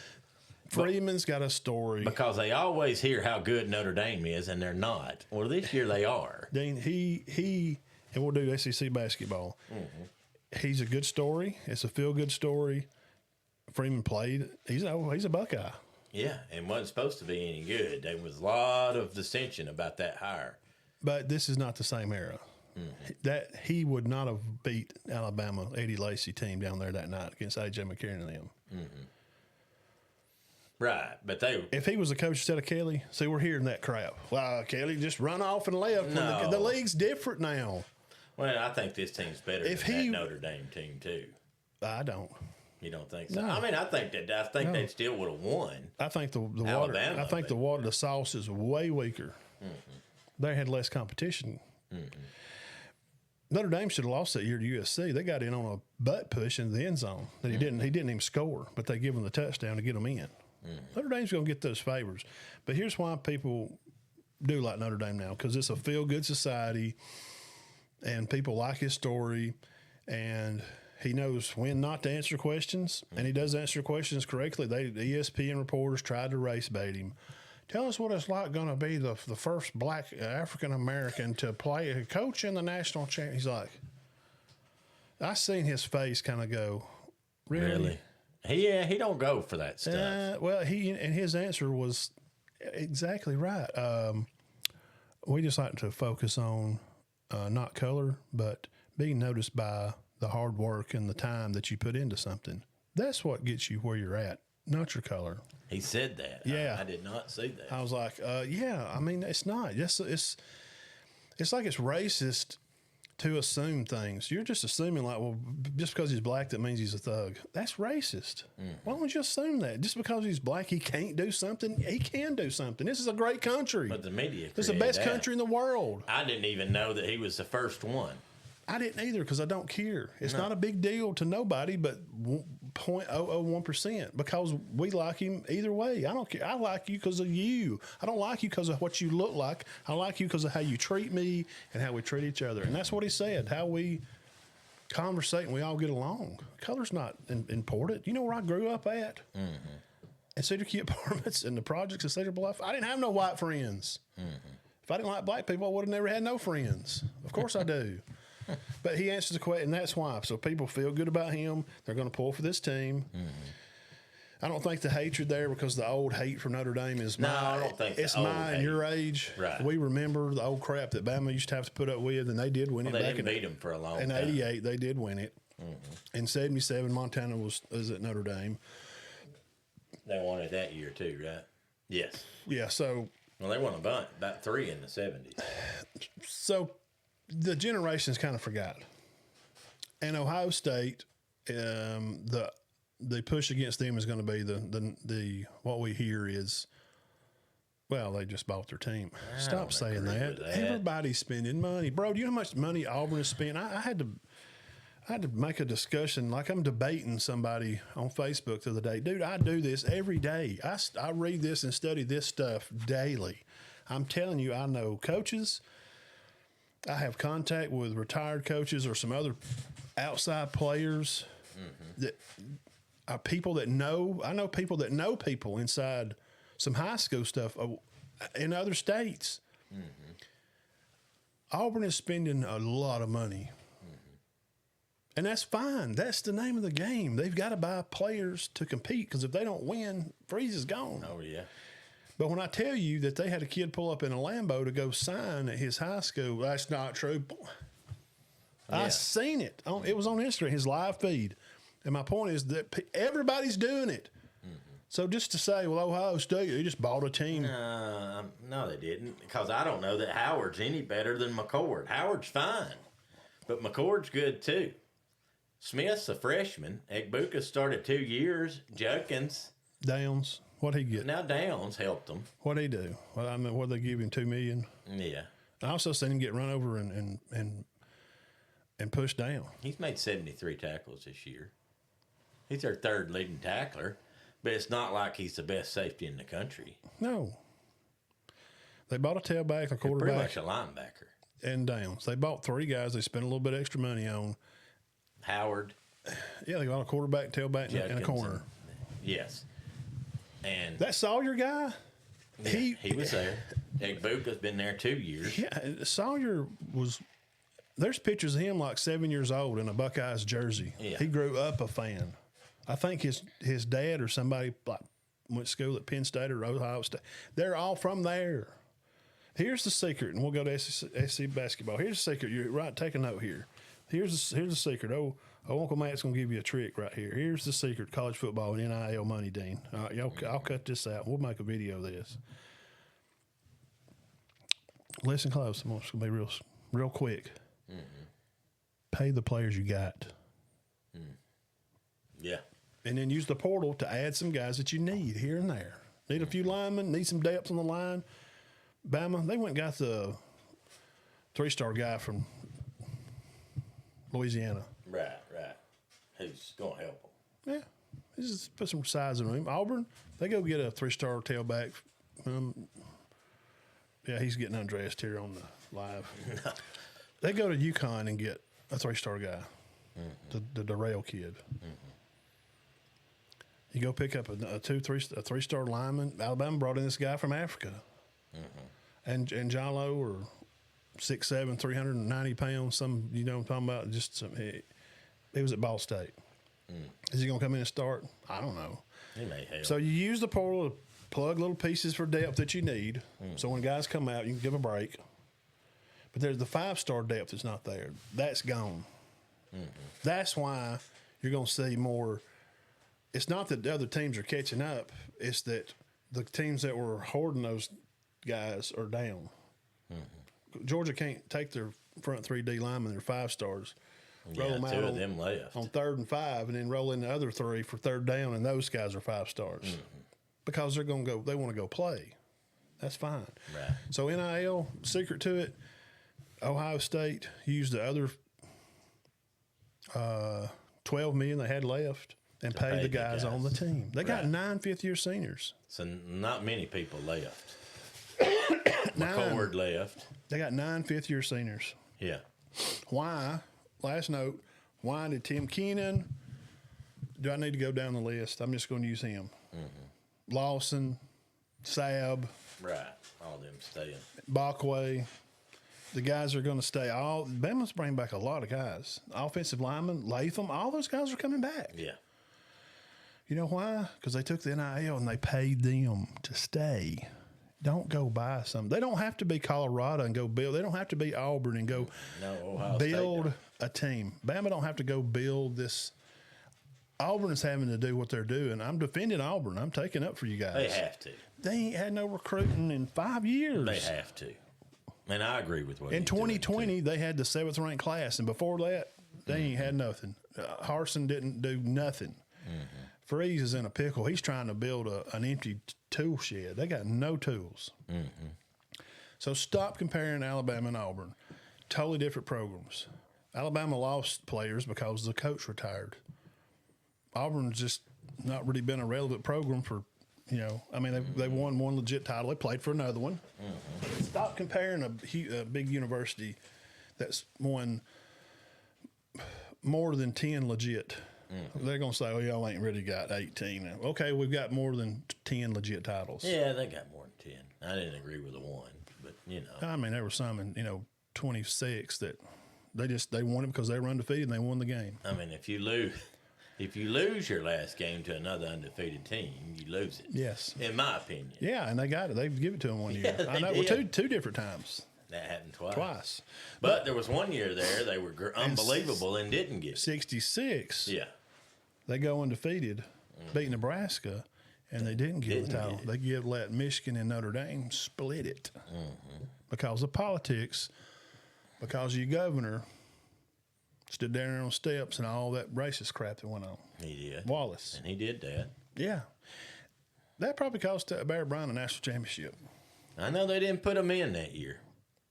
A: Freeman's got a story.
B: Because they always hear how good Notre Dame is, and they're not. Well, this year they are.
A: Dean, and we'll do SEC basketball. He's a good story. It's a feel-good story. Freeman played. He's a Buckeye.
B: Yeah, and wasn't supposed to be any good. There was a lot of dissension about that hire.
A: But this is not the same era. That he would not have beat Alabama, Eddie Lacy team down there that night against A.J. McCarron and them.
B: Right, but
A: if he was the coach instead of Kelly, see, we're hearing that crap. Well, Kelly just run off and left.
B: No.
A: The league's different now.
B: Well, I think this team's better than that Notre Dame team too.
A: I don't.
B: You don't think so?
A: No.
B: I mean, I think they still would have won.
A: I think the
B: Alabama,
A: water. I think the sauce is way weaker. They had less competition. Notre Dame should have lost that year to USC. They got in on a butt push in the end zone that he didn't. He didn't even score, but they give him the touchdown to get them in. Notre Dame's going to get those favors, but here's why people do like Notre Dame now, because it's a feel-good society, and people like his story, and he knows when not to answer questions, and he does answer questions correctly. The ESPN reporters tried to race bait him. Tell us what it's like going to be the first black African-American to play a coach in the national championship. He's like, I seen his face kind of go, really?
B: He don't go for that stuff.
A: Well, and his answer was exactly right. We just like to focus on not color, but being noticed by the hard work and the time that you put into something. That's what gets you where you're at, not your color.
B: He said that.
A: Yeah.
B: I did not see that.
A: I was like, yeah, I mean, it's not. It's like it's racist to assume things. You're just assuming like, well, just because he's black, that means he's a thug. That's racist. Why don't you assume that? Just because he's black, he can't do something? He can do something. This is a great country.
B: But the media
A: This is the best country in the world.
B: I didn't even know that he was the first one.
A: I didn't either because I don't care. It's not a big deal to nobody but 0.001% because we like him either way. I don't care. I like you because of you. I don't like you because of what you look like. I like you because of how you treat me and how we treat each other. And that's what he said, how we conversate and we all get along. Color's not important. You know where I grew up at? In Cedar Key Apartments and the projects in Cedar Bluff? I didn't have no white friends. If I didn't like black people, I would have never had no friends. Of course I do. But he answers the question, and that's why. So people feel good about him. They're going to pull for this team. I don't think the hatred there because the old hate for Notre Dame is
B: I don't think
A: it's mine and your age.
B: Right.
A: We remember the old crap that Bama used to have to put up with, and they did win it
B: They
A: back
B: didn't beat them for a long
A: in
B: time.
A: '88. They did win it. In '77, Montana was at Notre Dame.
B: They won it that year too, right? Yes.
A: Yeah. So.
B: Well, they won a bunch, about 3 in the 70s.
A: So. The generations kind of forgot. And Ohio State, the push against them is going to be the what we hear is, well, they just bought their team. Stop saying that. Everybody's spending money, bro. Do you know how much money Auburn has spent? I had to make a discussion like I'm debating somebody on Facebook the other day. Dude, I do this every day. I read this and study this stuff daily. I'm telling you, I know coaches. I have contact with retired coaches or some other outside players that are people that know. I know people that know people inside some high school stuff in other states. Auburn is spending a lot of money. And that's fine. That's the name of the game. They've got to buy players to compete because if they don't win, Freeze is gone.
B: Oh, yeah.
A: But when I tell you that they had a kid pull up in a Lambo to go sign at his high school, that's not true. I seen it. It was on Instagram, his live feed. And my point is that everybody's doing it. So just to say, well, Ohio State, they just bought a team.
B: No, they didn't. Because I don't know that Howard's any better than McCord. Howard's fine. But McCord's good, too. Smith's a freshman. Egbuka started 2 years. Judkins.
A: Downs. What'd he get?
B: Now Downs helped him.
A: What'd he do? Well, I mean, what'd they give him, $2 million?
B: Yeah.
A: I also seen him get run over and pushed down.
B: He's made 73 tackles this year. He's their third leading tackler. But it's not like he's the best safety in the country.
A: No. They bought a tailback, a
B: Pretty
A: quarterback,
B: much a linebacker.
A: and downs. They bought 3 guys they spent a little bit extra money on.
B: Howard.
A: Yeah, they got a quarterback, tailback, and a corner.
B: Yes. And
A: That Sawyer guy,
B: he was there. Egbuka's been there 2 years.
A: yeah, Sawyer was. There's pictures of him like 7 years old in a Buckeyes jersey.
B: Yeah.
A: He grew up a fan. I think his dad or somebody like went to school at Penn State or Ohio State. They're all from there. Here's the secret, and we'll go to SEC basketball. Here's the secret. You're right. Take a note here. Here's the secret. Uncle Matt's gonna give you a trick right here. Here's the secret: college football and NIL money, Dean. All right, I'll cut this out. We'll make a video of this. Listen close. It's gonna be real quick. Mm-hmm. Pay the players you got.
B: Yeah.
A: And then use the portal to add some guys that you need here and there. Need a few linemen, need some depth on the line. Bama, they went and got the 3-star guy from Louisiana.
B: Right. Who's going to help them.
A: Yeah. Just put some size in him. Auburn, they go get a 3-star tailback. Yeah, he's getting undressed here on the live. They go to UConn and get a 3-star guy, the Darrell kid. You go pick up a 3-star lineman. Alabama brought in this guy from Africa, and Jalo, or 6'7", 390 pounds. Some, you know what I'm talking about. Just some. He was at Ball State. Is he going to come in and start? I don't know.
B: He may help.
A: So you use the portal to plug little pieces for depth that you need. So when guys come out, you can give a break. But there's the 5-star depth that's not there. That's gone. That's why you're going to see more. It's not that the other teams are catching up. It's that the teams that were hoarding those guys are down. Georgia can't take their front 3D linemen, their 5-stars, roll them out
B: 2 of them left
A: on 3rd and 5, and then roll in the other 3 for 3rd down, and those guys are 5-stars because they're going to go. They want to go play. That's fine.
B: Right.
A: So NIL, secret to it, Ohio State used the other $12 million they had left and paid the guys on the team. They got 9 fifth-year seniors.
B: So not many people left. McCord left.
A: They got 9 fifth-year seniors.
B: Yeah.
A: Why? Last note. Why did Tim Keenan? Do I need to go down the list? I'm just going to use him. Lawson, Sab.
B: Right. All them staying.
A: Backway. The guys are going to stay. Bama's bringing back a lot of guys. Offensive linemen, Latham, all those guys are coming back.
B: Yeah.
A: You know why? Because they took the NIL and they paid them to stay. Don't go buy some. They don't have to be Colorado and go build. They don't have to be Auburn and go build a team. Bama don't have to go build this. Auburn is having to do what they're doing. I'm defending Auburn. I'm taking up for you guys.
B: They have to.
A: They ain't had no recruiting in 5 years.
B: They have to. And I agree with what
A: in 2020, they had the 7th ranked class, and before that, they ain't had nothing. Harsin didn't do nothing. Freeze is in a pickle. He's trying to build an empty tool shed. They got no tools. So stop comparing Alabama and Auburn. Totally different programs. Alabama lost players because the coach retired. Auburn's just not really been a relevant program for, I mean, they won one legit title. They played for another one. Stop comparing a big university that's won more than 10 legit. They're going to say, y'all ain't really got 18. Okay, we've got more than 10 legit titles.
B: Yeah, they got more than 10. I didn't agree with the 1, but,
A: I mean, there were some in, 26 that they won it because they were undefeated and they won the game.
B: I mean, if you lose your last game to another undefeated team, you lose it.
A: Yes.
B: In my opinion.
A: Yeah, and they got it. They give it to them one year.
B: Yeah,
A: I know. Well, two different times.
B: That happened twice.
A: Twice.
B: But there was one year there they were unbelievable and didn't get it.
A: 66.
B: Yeah.
A: They go undefeated, beat Nebraska, and they didn't get the title. They let Michigan and Notre Dame split it because of politics, because your governor stood down there on steps and all that racist crap that went on.
B: He did.
A: Wallace.
B: And he did that.
A: Yeah. That probably cost Bear Bryant a national championship.
B: I know they didn't put them in that year.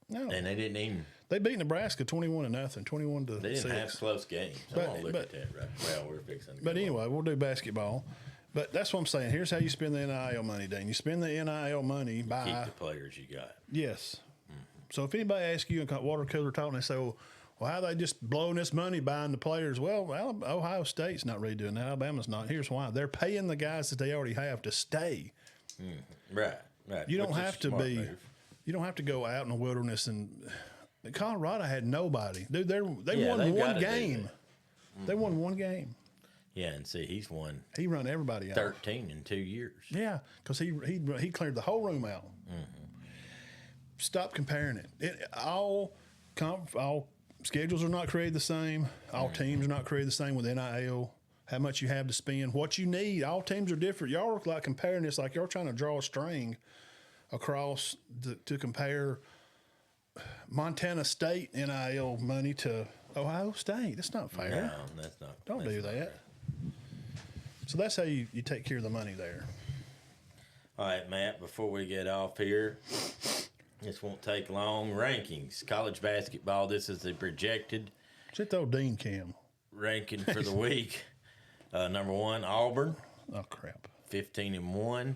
A: No.
B: And they didn't even.
A: They beat Nebraska 21-0, 21-6.
B: They didn't have close games. I'm going to look at that right. Well, we're fixing to
A: But anyway, we'll do basketball. But that's what I'm saying. Here's how you spend the NIL money, Dean. You spend the NIL money by
B: Keep the players you got.
A: yes. So if anybody asks you in water cooler talk and they say, well, how they just blowing this money buying the players? Well, Ohio State's not really doing that. Alabama's not. Here's why. They're paying the guys that they already have to stay.
B: Right.
A: You don't have to be. Move. You don't have to go out in the wilderness. And Colorado had nobody. Dude, they won one game. They won one game.
B: Yeah, and see, he's won.
A: He run everybody out.
B: 13 in 2 years.
A: Yeah, because he cleared the whole room out. Stop comparing it. All schedules are not created the same. All teams are not created the same with NIL. How much you have to spend, what you need. All teams are different. Y'all are like comparing this like you're trying to draw a string across to compare Montana State NIL money to Ohio State. That's not fair.
B: No, that's not.
A: Don't do that. Fair. So that's how you take care of the money there.
B: All right, Matt, before we get off here, this won't take long. Rankings. College basketball, this is the projected.
A: Sit the old Dean Cam.
B: Ranking for the week. Number 1, Auburn.
A: Oh, crap.
B: 15-1.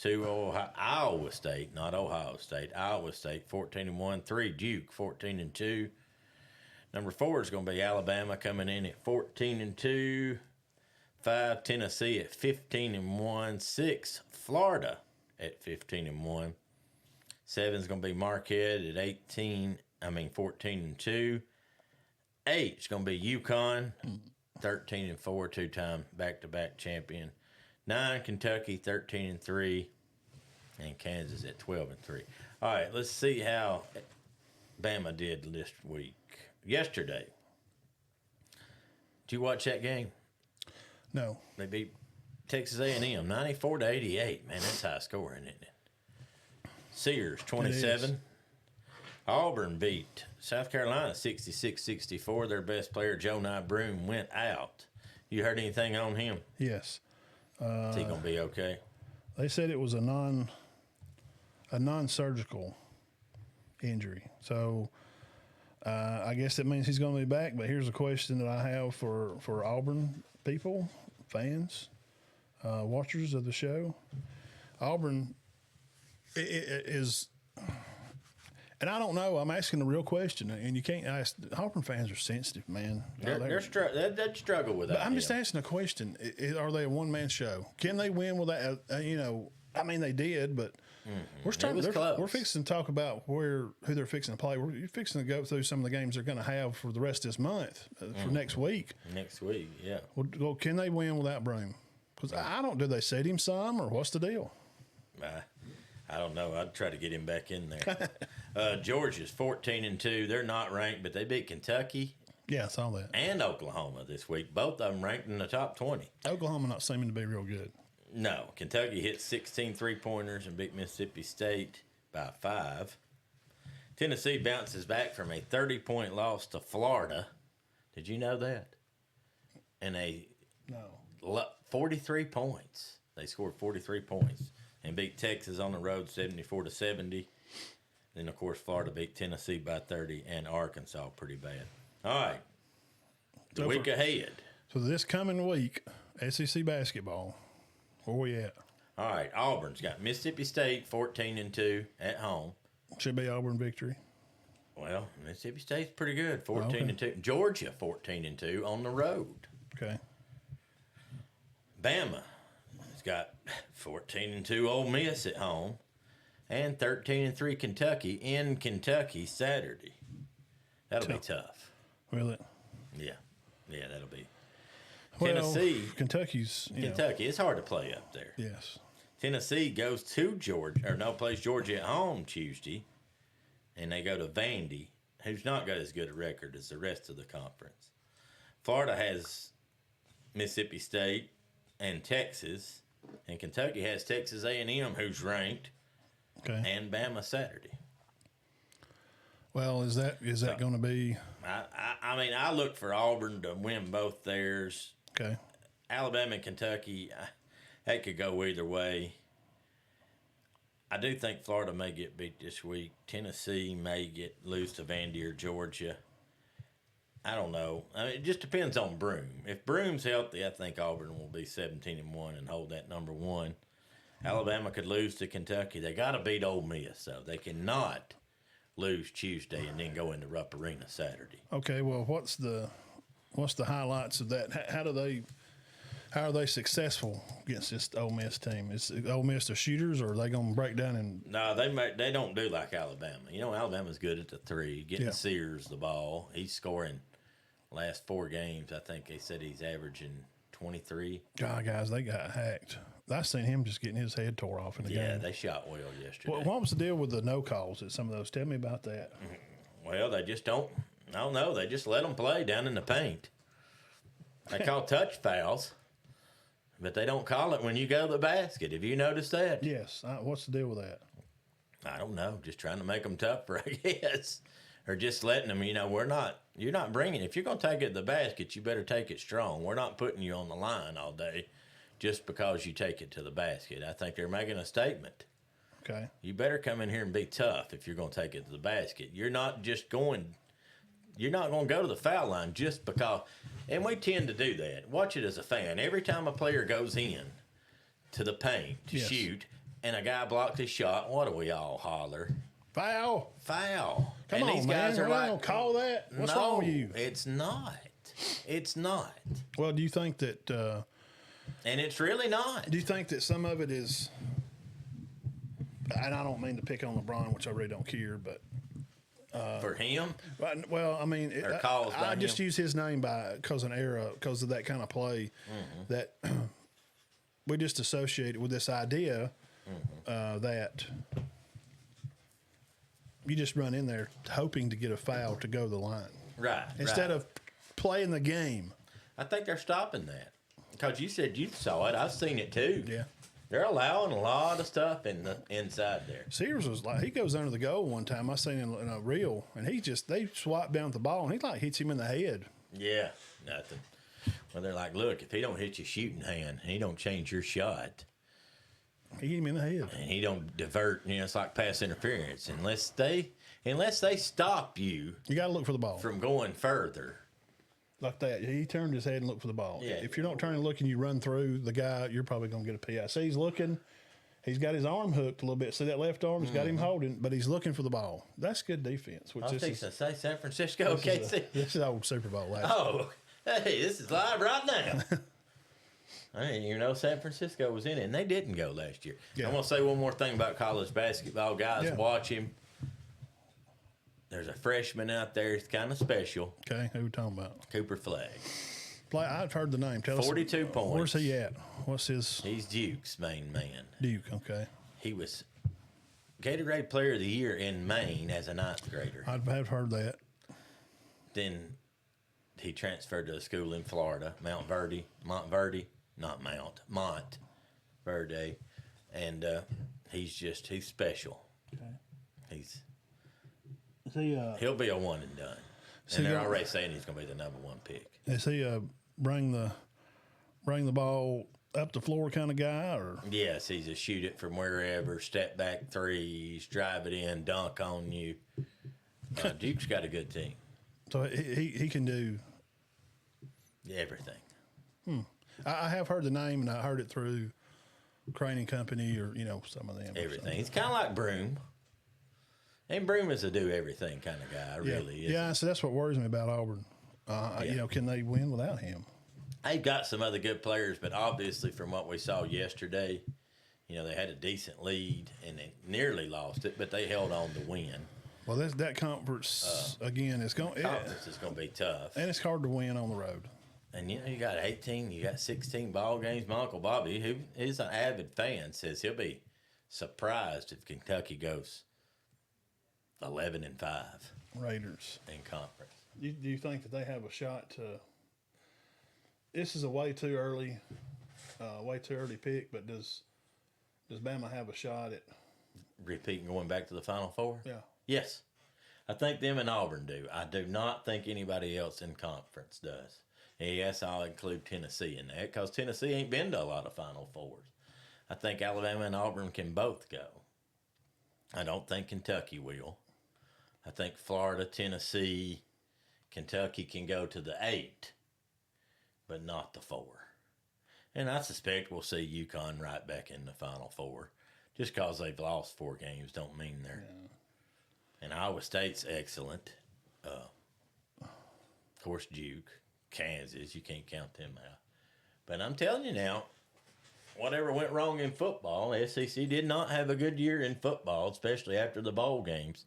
B: 2, Iowa State, not Ohio State. Iowa State, 14-1. 3, Duke, 14-2. Number 4 is going to be Alabama coming in at 14-2. 5, Tennessee at 15-1. 6, Florida at 15-1. 7 is going to be Marquette at 14-2. 8 is going to be UConn, 13-4, 2-time back-to-back champion. 9, Kentucky, 13-3, and Kansas at 12-3. All right, let's see how Bama did this week. Yesterday, did you watch that game?
A: No.
B: They beat Texas A&M 94-88. Man, that's high scoring, isn't it? Sears 27. Auburn beat South Carolina 66-64. Their best player, Joe Broome, went out. You heard anything on him?
A: Yes.
B: Is he gonna be okay?
A: They said it was a non-surgical injury. So I guess that means he's going to be back. But here's a question that I have for Auburn people, fans, watchers of the show. Auburn is, and I don't know. I'm asking the real question, and you can't ask. Auburn fans are sensitive, man.
B: They'd struggle with that.
A: But I'm just asking a question: are they a one-man show? Can they win without? I mean, they did, but we're fixing to talk about who they're fixing to play. We're fixing to go through some of the games they're going to have for the rest of this month for next week.
B: Next week, yeah.
A: Well, can they win without Broome? Because I don't. Do they set him some, or what's the deal?
B: I don't know. I'd try to get him back in there. Georgia's 14-2. They're not ranked, but they beat Kentucky.
A: Yeah, I saw that.
B: And Oklahoma this week. Both of them ranked in the top 20.
A: Oklahoma not seeming to be real good.
B: No. Kentucky hit 16 three-pointers and beat Mississippi State by 5. Tennessee bounces back from a 30-point loss to Florida. Did you know that? And 43 points. They scored 43 points. And beat Texas on the road 74-70. Then, of course, Florida beat Tennessee by 30 and Arkansas pretty bad. All right. The week ahead.
A: So this coming week, SEC basketball, where we at?
B: All right. Auburn's got Mississippi State 14-2 at home.
A: Should be Auburn victory.
B: Well, Mississippi State's pretty good, 14-2. Georgia 14-2 on the road.
A: Okay.
B: Bama has got 14-2 Ole Miss at home, and 13-3 Kentucky in Kentucky Saturday. That'll be tough.
A: Will it?
B: Yeah, that'll be.
A: Well,
B: Tennessee,
A: Kentucky's.
B: Kentucky. It's hard to play up there.
A: Yes.
B: Tennessee goes to Georgia, plays Georgia at home Tuesday, and they go to Vandy, who's not got as good a record as the rest of the conference. Florida has Mississippi State and Texas, and Kentucky has Texas A&M, who's ranked, and Bama Saturday.
A: Well, is that going to be?
B: I look for Auburn to win both theirs.
A: Okay.
B: Alabama and Kentucky, that could go either way. I do think Florida may get beat this week. Tennessee may lose to Vandy or Georgia. I don't know. I mean, it just depends on Broome. If Broome's healthy, I think Auburn will be 17-1 and hold that number one. Alabama could lose to Kentucky. They got to beat Ole Miss, though. They cannot lose Tuesday and then go into Rupp Arena Saturday.
A: Okay, well, what's the highlights of that? How are they successful against this Ole Miss team? Is Ole Miss the shooters, or are they going to break down and?
B: No, they don't do like Alabama. You know, Alabama's good at the three, getting Sears the ball. He's scoring last 4 games. I think they said he's averaging 23.
A: God, guys, they got hacked. I seen him just getting his head tore off in the game.
B: Yeah, they shot well yesterday.
A: Well, what was the deal with the no calls at some of those? Tell me about that.
B: Well, they just don't. I don't know. They just let them play down in the paint. They call touch fouls, but they don't call it when you go to the basket. Have you noticed that?
A: Yes. What's the deal with that?
B: I don't know. Just trying to make them tougher, I guess. Or just letting them, you're not bringing, if you're going to take it to the basket, you better take it strong. We're not putting you on the line all day just because you take it to the basket. I think they're making a statement.
A: Okay.
B: You better come in here and be tough if you're going to take it to the basket. You're not going to go to the foul line just because, and we tend to do that. Watch it as a fan. Every time a player goes in to the paint to shoot and a guy blocks his shot, what do we all holler?
A: Foul.
B: Foul.
A: Come
B: and
A: on,
B: these guys
A: man.
B: are
A: We're
B: like,
A: not gonna call that. What's wrong with you?
B: It's not. It's not.
A: Well, do you think that?
B: And it's really not.
A: Do you think that some of it is? And I don't mean to pick on LeBron, which I really don't care, but
B: For him?
A: well, I mean, I just
B: him?
A: use his name because of that kind of play that we just associate it with this idea that you just run in there hoping to get a foul to go to the line.
B: Right.
A: Instead of playing the game.
B: I think they're stopping that. Because you said you saw it. I've seen it too.
A: Yeah.
B: They're allowing a lot of stuff in the inside there.
A: Sears was like, he goes under the goal one time. I seen him in a reel, and they swap down the ball, and he like hits him in the head.
B: Yeah, nothing. Well, they're like, look, if he don't hit your shooting hand, he don't change your shot.
A: He hit him in the head.
B: And he don't divert, it's like pass interference. Unless they stop you.
A: You got to look for the ball.
B: From going further.
A: Like that. He turned his head and looked for the ball.
B: Yeah.
A: If you don't turn and look and you run through the guy, you're probably going to get a PI. See, he's looking. He's got his arm hooked a little bit. See that left arm? He's got him holding, but he's looking for the ball. That's good defense.
B: I was fixing to say San Francisco, KC.
A: This is old Super Bowl last
B: Oh, hey, this is live right now. I didn't even know San Francisco was in it, and they didn't go last year.
A: Yeah.
B: I'm going to say one more thing about college basketball. Guys,
A: Yeah.
B: watch him. There's a freshman out there. He's kind of special.
A: Okay, who we talking about?
B: Cooper Flagg.
A: I've heard the name. Tell us.
B: 42 points.
A: Where's he at? What's his?
B: He's Duke's main man.
A: Duke, okay.
B: He was Gatorade Player of the Year in Maine as a 9th grader.
A: I've heard that.
B: Then he transferred to a school in Florida, Montverde, and he's special.
A: Okay.
B: He'll be a one and done, and they're already saying he's going to be the number 1 pick.
A: Is he bring the ball up the floor kind of guy, or?
B: Yes, he's a shoot it from wherever, step back threes, drive it in, dunk on you. Duke's got a good team.
A: So he can do
B: everything.
A: I have heard the name, and I heard it through Crane and Company, or some of them.
B: Everything. He's kind of like Broome. And Broome is a do-everything kind of guy, really.
A: Yeah, so that's what worries me about Auburn. Can they win without him?
B: They've got some other good players, but obviously from what we saw yesterday, they had a decent lead, and they nearly lost it, but they held on to win.
A: Well, that conference, again, is going
B: to be tough.
A: And it's hard to win on the road.
B: And, you got 18, you got 16 ball games. My Uncle Bobby, who is an avid fan, says he'll be surprised if Kentucky goes 11-5.
A: Raiders.
B: In conference.
A: Do you think that they have a shot to? This is a way too early pick, but does Bama have a shot at
B: repeating, going back to the Final Four?
A: Yeah.
B: Yes. I think them and Auburn do. I do not think anybody else in conference does. And yes, I'll include Tennessee in that because Tennessee ain't been to a lot of Final Fours. I think Alabama and Auburn can both go. I don't think Kentucky will. I think Florida, Tennessee, Kentucky can go to the 8, but not the 4. And I suspect we'll see UConn right back in the Final Four. Just because they've lost 4 games don't mean they're. Yeah. And Iowa State's excellent. Of course, Duke, Kansas, you can't count them out. But I'm telling you now, whatever went wrong in football, SEC did not have a good year in football, especially after the bowl games.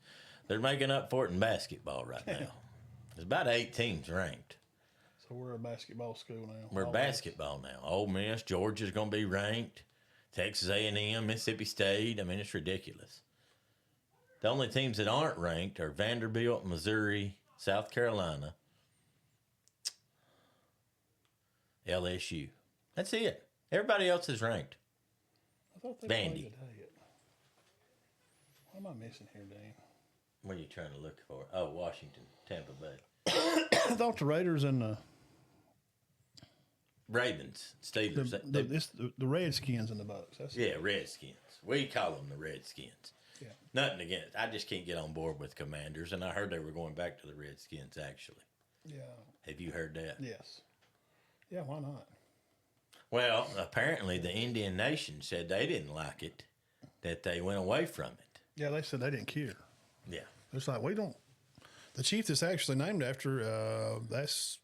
B: They're making up for it in basketball right now. There's about 8 teams ranked.
A: So we're a basketball school now.
B: We're basketball now. Ole Miss, Georgia's going to be ranked. Texas A&M, Mississippi State. I mean, it's ridiculous. The only teams that aren't ranked are Vanderbilt, Missouri, South Carolina, LSU. That's it. Everybody else is ranked.
A: I thought they
B: Vandy.
A: played today. What am I missing here, Dan?
B: What are you trying to look for? Oh, Washington, Tampa Bay.
A: I thought the Raiders and the
B: Ravens, Steelers.
A: The Redskins and the Bucks.
B: Redskins. We call them the Redskins.
A: Yeah.
B: Nothing against. I just can't get on board with Commanders, and I heard they were going back to the Redskins, actually.
A: Yeah.
B: Have you heard that?
A: Yes. Yeah, why not?
B: Well, apparently the Indian Nation said they didn't like it, that they went away from it.
A: Yeah, they said they didn't care.
B: Yeah.
A: It's like, we don't. The chief that's actually named after, that's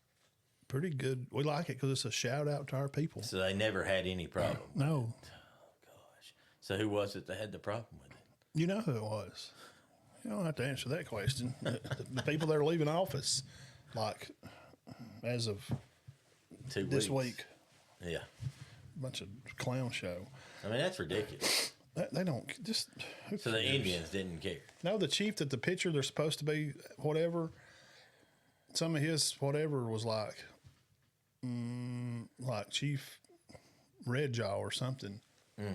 A: pretty good. We like it because it's a shout out to our people.
B: So they never had any problem.
A: No.
B: Oh, gosh. So who was it that had the problem with it?
A: You know who it was. You don't have to answer that question. the people that are leaving office, like, as of
B: 2 weeks.
A: this week.
B: Yeah.
A: Bunch of clown show.
B: I mean, that's ridiculous.
A: They don't just.
B: So the Indians didn't care.
A: No, the chief that the pitcher they're supposed to be whatever. Some of his whatever was like Chief Red Jaw or something. Mm-hmm.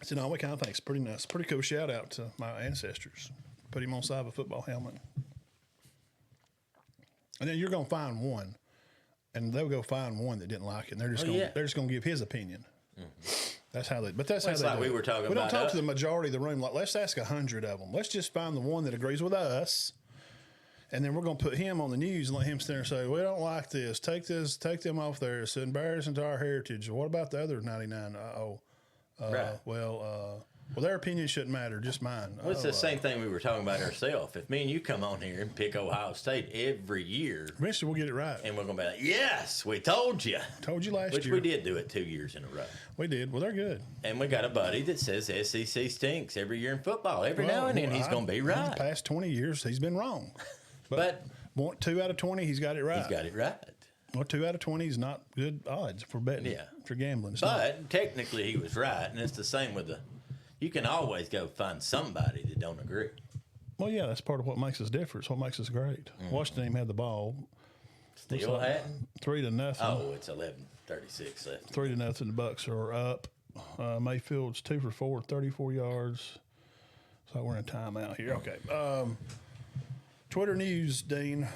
A: I said, no, we kind of think it's pretty nice. Pretty cool shout out to my ancestors. Put him on side of a football helmet. And then you're gonna find one, and they'll go find one that didn't like it. And they're just gonna give his opinion. Mm-hmm. That's how they. But that's how they.
B: Like we were talking.
A: We don't talk to the majority of the room. Like, let's ask 100 of them. Let's just find the one that agrees with us, and then we're gonna put him on the news and let him stand there and say, "We don't like this. Take them off there. It's embarrassing to our heritage." What about the other 99?
B: Right.
A: Well, their opinion shouldn't matter. Just mine.
B: Well, it's the same thing we were talking about ourselves. If me and you come on here and pick Ohio State every year,
A: eventually we'll get it right.
B: And we're going to be like, yes, we told you.
A: Told you last year.
B: Which we did do it 2 years in a row.
A: We did. Well, they're good. And
B: we got a buddy that says SEC stinks every year in football. Every now and then he's going to be right.
A: The past 20 years, he's been wrong. But 2 out of 20, he's got it right.
B: He's got it right.
A: Well, 2 out of 20 is not good odds for betting, for gambling.
B: But technically he was right, and it's the same with you can always go find somebody that don't agree.
A: Well, yeah, that's part of what makes us different. It's what makes us great. Mm-hmm. Washington team had the ball.
B: Still had
A: 3-0.
B: Oh, it's 11:36 left.
A: 3-0. The Bucks are up. Mayfield's 2 for 4, 34 yards. So we're in a timeout here. Okay. Twitter news, Dean.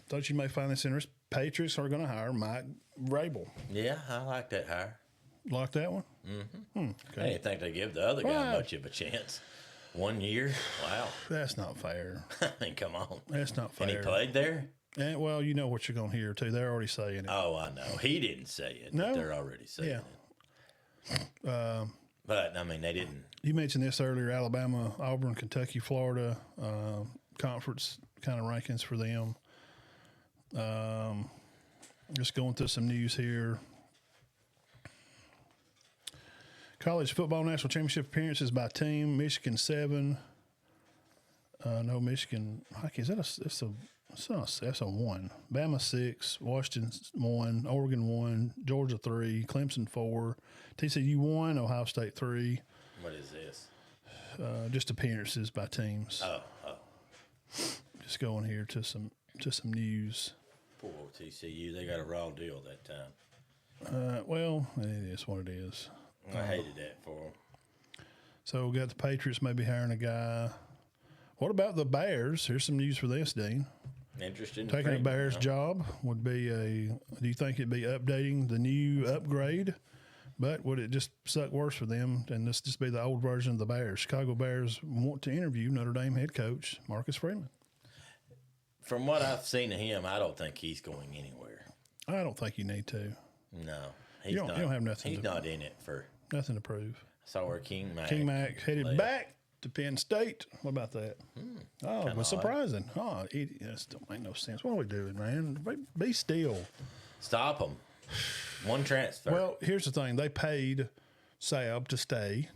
A: Thought you may find this interesting. Patriots are going to hire Mike Vrabel.
B: Yeah, I like that hire.
A: Like that one?
B: Mm-hmm. Okay. I didn't think they give the other guy much of a chance. 1 year? Wow.
A: That's not fair.
B: I mean, come on.
A: That's not fair.
B: And he played there?
A: And, well, you know what you're going to hear, too. They're already saying it.
B: Oh, I know. He didn't say it. No. But they're already saying it. But, I mean, they didn't.
A: You mentioned this earlier, Alabama, Auburn, Kentucky, Florida, conference kind of rankings for them. Just going through some news here. College football national championship appearances by team: Michigan 7. No, Michigan. Is that that's a 1. Bama 6. Washington 1. Oregon 1. Georgia 3. Clemson 4. TCU 1. Ohio State 3.
B: What is this?
A: Just appearances by teams.
B: Oh.
A: Just going here to some news.
B: Poor old TCU. They got a raw deal that time.
A: Well, it is what it is.
B: I hated that for them.
A: So we got the Patriots maybe hiring a guy. What about the Bears? Here's some news for this, Dean.
B: Interesting.
A: Taking a Bears job would be do you think it'd be updating the new upgrade? But would it just suck worse for them and this just be the old version of the Bears? Chicago Bears want to interview Notre Dame head coach Marcus Freeman.
B: From what I've seen of him, I don't think he's going anywhere.
A: I don't think you need to.
B: No, he's
A: You don't have nothing.
B: He's not in it for
A: nothing to prove.
B: I saw where King Mack
A: headed back to Penn State. What about that? Oh, it was surprising. Oh, it don't make no sense. What are we doing, man? Be still.
B: Stop him. One transfer.
A: Well, here's the thing. They paid Sab to stay,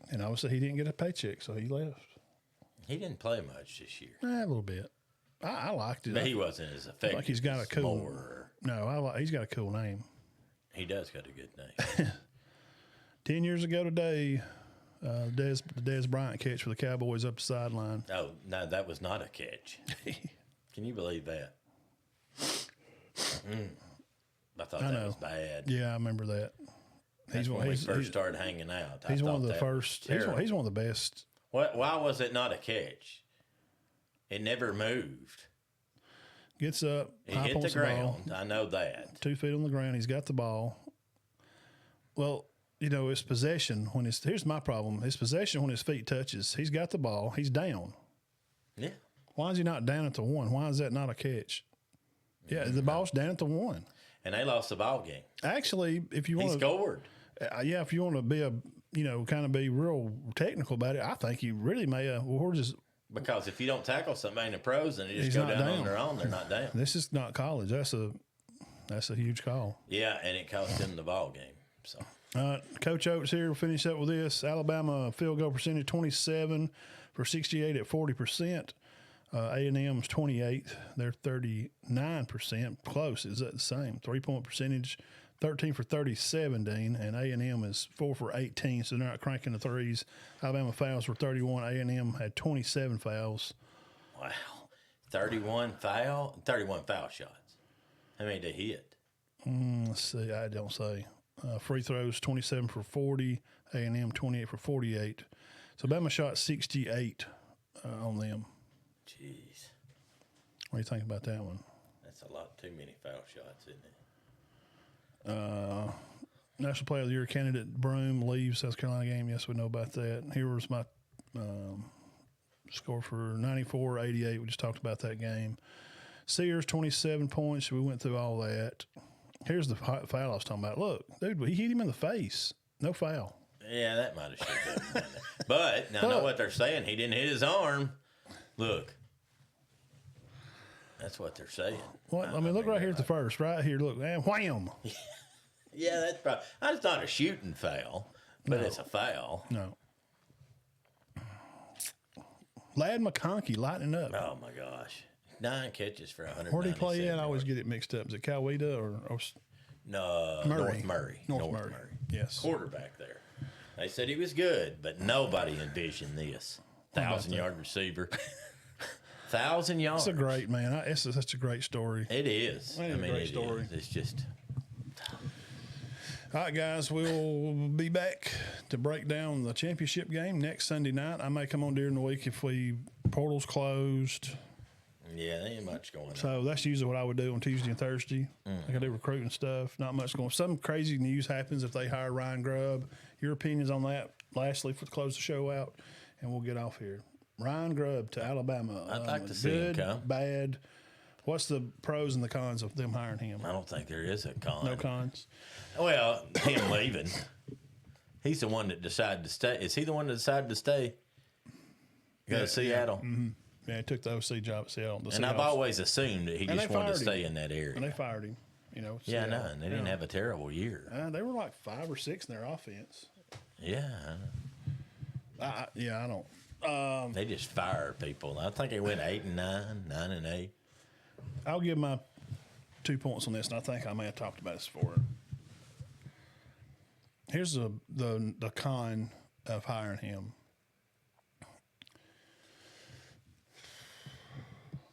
A: and obviously he didn't get a paycheck, so he left.
B: He didn't play much this year.
A: A little bit. I liked it.
B: But he wasn't as effective.
A: Like he's got a cool. He's got a cool name.
B: He does got a good name.
A: 10 years ago today, the Dez Bryant catch for the Cowboys up the sideline.
B: Oh, no, that was not a catch. Can you believe that? I thought that was bad.
A: Yeah, I remember that.
B: When we first started hanging out.
A: He's one of the first. He's one of the best.
B: Why was it not a catch? It never moved.
A: Gets up.
B: He hit the ground. I know that.
A: 2 feet on the ground. He's got the ball. Well, his possession here's my problem. His possession when his feet touches, he's got the ball. He's down.
B: Yeah.
A: Why is he not down at the 1? Why is that not a catch? Yeah, the ball's down at the 1.
B: And they lost the ball game.
A: Actually, if you want
B: he scored.
A: If you want to be kind of be real technical about it, I think he really may have.
B: Because if you don't tackle somebody in the pros and they just go down on their own, they're not down.
A: This is not college. That's a huge call.
B: Yeah, and it cost them the ball game. So,
A: Coach Oates here. We'll finish up with this. Alabama field goal percentage 27 for 68 at 40%. A&M's 28. They're 39%. Close. Is that the same? 3-point percentage 13 for 37, Dean, and A&M is 4 for 18, so they're not cranking the threes. Alabama fouls were 31. A&M had 27 fouls.
B: Wow. 31 foul shots. How many did they hit?
A: Let's see. I don't say. Free throws, 27 for 40. A&M, 28 for 48. So Alabama shot 68 on them.
B: Jeez.
A: What do you think about that one?
B: That's a lot too many foul shots, isn't it?
A: National Player of the Year candidate Broome leaves South Carolina game. Yes, we know about that. Here was my score for 94-88. We just talked about that game. Sears, 27 points. We went through all that. Here's the foul I was talking about. Look, dude, he hit him in the face. No foul.
B: Yeah, that might have should been. But now I know what they're saying. He didn't hit his arm. Look. That's what they're saying.
A: Well, I mean, look right here at the first. Right here, look, man, wham.
B: Yeah, that's probably. That's not a shooting foul, but it's a foul.
A: No. Lad McConkey lighting up.
B: Oh, my gosh. 9 catches for 100.
A: Where did he play at? I always get it mixed up. Is it Coweta or
B: no,
A: Murray?
B: North Murray.
A: Yes.
B: Quarterback there. They said he was good, but nobody envisioned this. 1,000-yard receiver. 1,000 yards.
A: That's a great, man. It's such a great story.
B: It is.
A: I mean, a great story.
B: It's just.
A: All right, guys, we'll be back to break down the championship game next Sunday night. I may come on during the week if portal's closed.
B: Yeah, there ain't much going on.
A: So that's usually what I would do on Tuesday and Thursday. I got to do recruiting stuff. Not much going on. Some crazy news happens if they hire Ryan Grubb. Your opinions on that, lastly, to close the show out, and we'll get off here. Ryan Grubb to Alabama.
B: I'd like to see him come.
A: Bad. What's the pros and the cons of them hiring him?
B: I don't think there is a con.
A: No cons?
B: Well, him leaving. He's the one that decided to stay. Is he the one that decided to stay? Go to Seattle?
A: Yeah. Mm-hmm. Yeah, he took the OC job at Seattle.
B: And I've always assumed that he just wanted to stay in that area.
A: And they fired him.
B: Yeah, I know. And they didn't have a terrible year.
A: They were like 5 or 6 in their offense.
B: Yeah.
A: I don't.
B: They just fire people. I think they went 8-9, 9-8.
A: I'll give my 2 points on this, and I think I may have talked about this before. Here's the con of hiring him.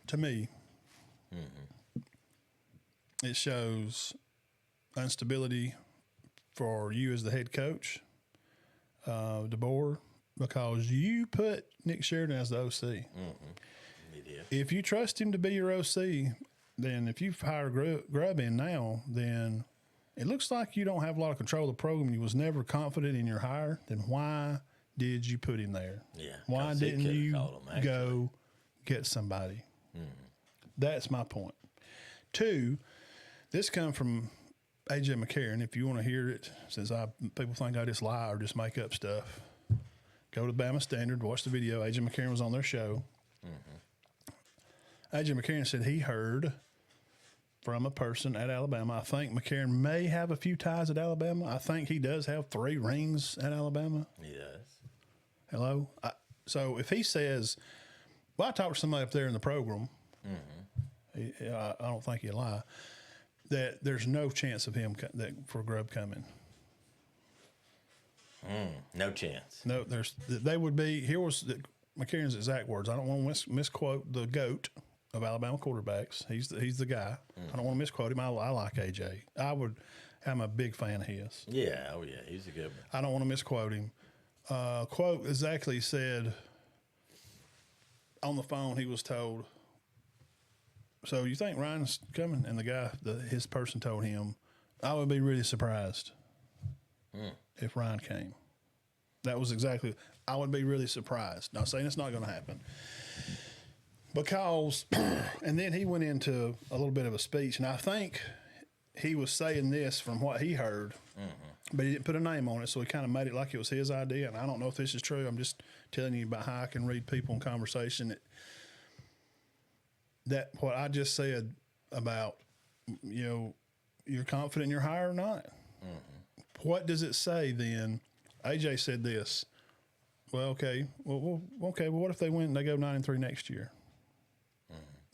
A: To me, it shows instability for you as the head coach, DeBoer, because you put Nick Sheridan as the OC. If you trust him to be your OC, then if you hire Grubb in now, then it looks like you don't have a lot of control of the program. You was never confident in your hire. Then why did you put him there?
B: Yeah.
A: Why didn't you go get somebody? That's my point. 2, this come from A.J. McCarron. If you want to hear it, since people think I just lie or just make up stuff, go to Bama Standard, watch the video. A.J. McCarron was on their show. A.J. McCarron said he heard from a person at Alabama. I think McCarron may have a few ties at Alabama. I think he does have 3 rings at Alabama.
B: He does.
A: Hello? So if he says, well, I talked to somebody up there in the program, I don't think he'll lie, that there's no chance of him for Grubb coming.
B: No chance.
A: No, they would be, here was McCarron's exact words. I don't want to misquote the GOAT of Alabama quarterbacks. He's the guy. I don't want to misquote him. I like AJ. I'm a big fan of his.
B: Yeah, oh yeah, he's a good one.
A: I don't want to misquote him. Quote exactly said on the phone, he was told, so you think Ryan's coming? And the guy, his person told him, I would be really surprised if Ryan came. That was exactly, I would be really surprised. Not saying it's not going to happen. Because, and then he went into a little bit of a speech, and I think he was saying this from what he heard, but he didn't put a name on it, so he kind of made it like it was his idea. And I don't know if this is true. I'm just telling you about how I can read people in conversation. That what I just said about, you're confident in your hire or not. What does it say then? AJ said this. Well, okay. Well, what if they win and they go 9-3 next year?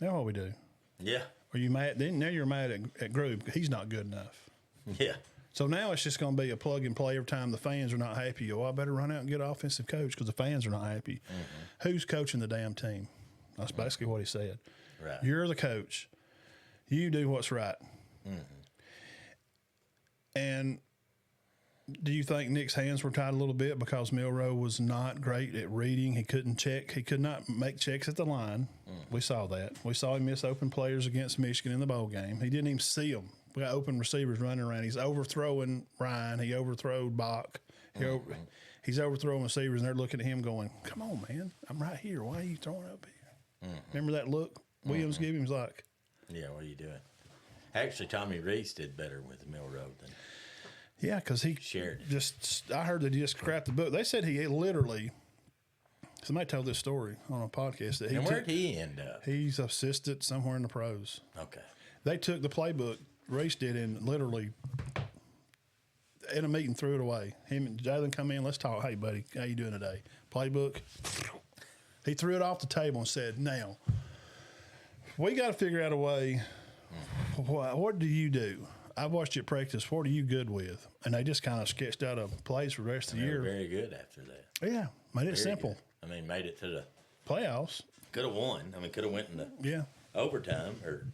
A: Now what we do?
B: Yeah.
A: Are you mad? Then now you're mad at Grube. He's not good enough.
B: Yeah.
A: So now it's just going to be a plug and play every time the fans are not happy. I better run out and get an offensive coach because the fans are not happy. Who's coaching the damn team? That's basically what he said.
B: Right.
A: You're the coach. You do what's right. And do you think Nick's hands were tied a little bit because Milroe was not great at reading? He couldn't check. He could not make checks at the line. We saw that. We saw him miss open players against Michigan in the bowl game. He didn't even see them. We got open receivers running around. He's overthrowing Ryan. He overthrowed Bach. He's overthrowing receivers, and they're looking at him going, come on, man. I'm right here. Why are you throwing up here? Remember that look Williams gave him? He was like,
B: yeah, what are you doing? Actually, Tommy Reese did better with Milroe than
A: yeah, because he
B: shared.
A: I heard that he just scrapped the book. They said he literally, somebody told this story on a podcast. That
B: where'd he end up?
A: He's assistant somewhere in the pros.
B: Okay.
A: They took the playbook Reese did and literally in a meeting threw it away. Him and Jalen come in, let's talk. Hey, buddy, how you doing today? Playbook. He threw it off the table and said, now, we got to figure out a way. What do you do? I watched you practice. What are you good with? And they just kind of sketched out a plays for the rest of the year.
B: Very good after that.
A: Yeah, made it simple.
B: Good. I mean, made it to the
A: playoffs.
B: Could have won. I mean, could have went into overtime, or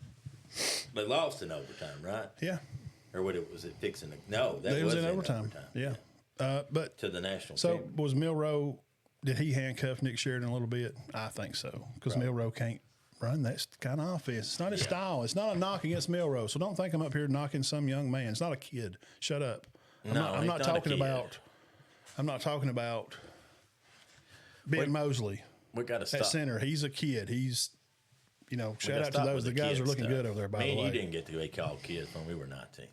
B: they lost in overtime, right?
A: Yeah.
B: Or what? Was it fixing? No, that
A: was in overtime. Yeah. But
B: to the national.
A: So was Milroe? Did he handcuff Nick Sheridan a little bit? I think so, because Milroe can't run that kind of offense. It's not his style. It's not a knock against Milroe. So don't think I'm up here knocking some young man. It's not a kid. Shut up. I'm not talking about. I'm not talking about Ben Mosley.
B: We got to stop
A: at center. He's a kid. He's, shout out to those. The guys are looking good over there. By the way,
B: he didn't get to be called kids when we were 19.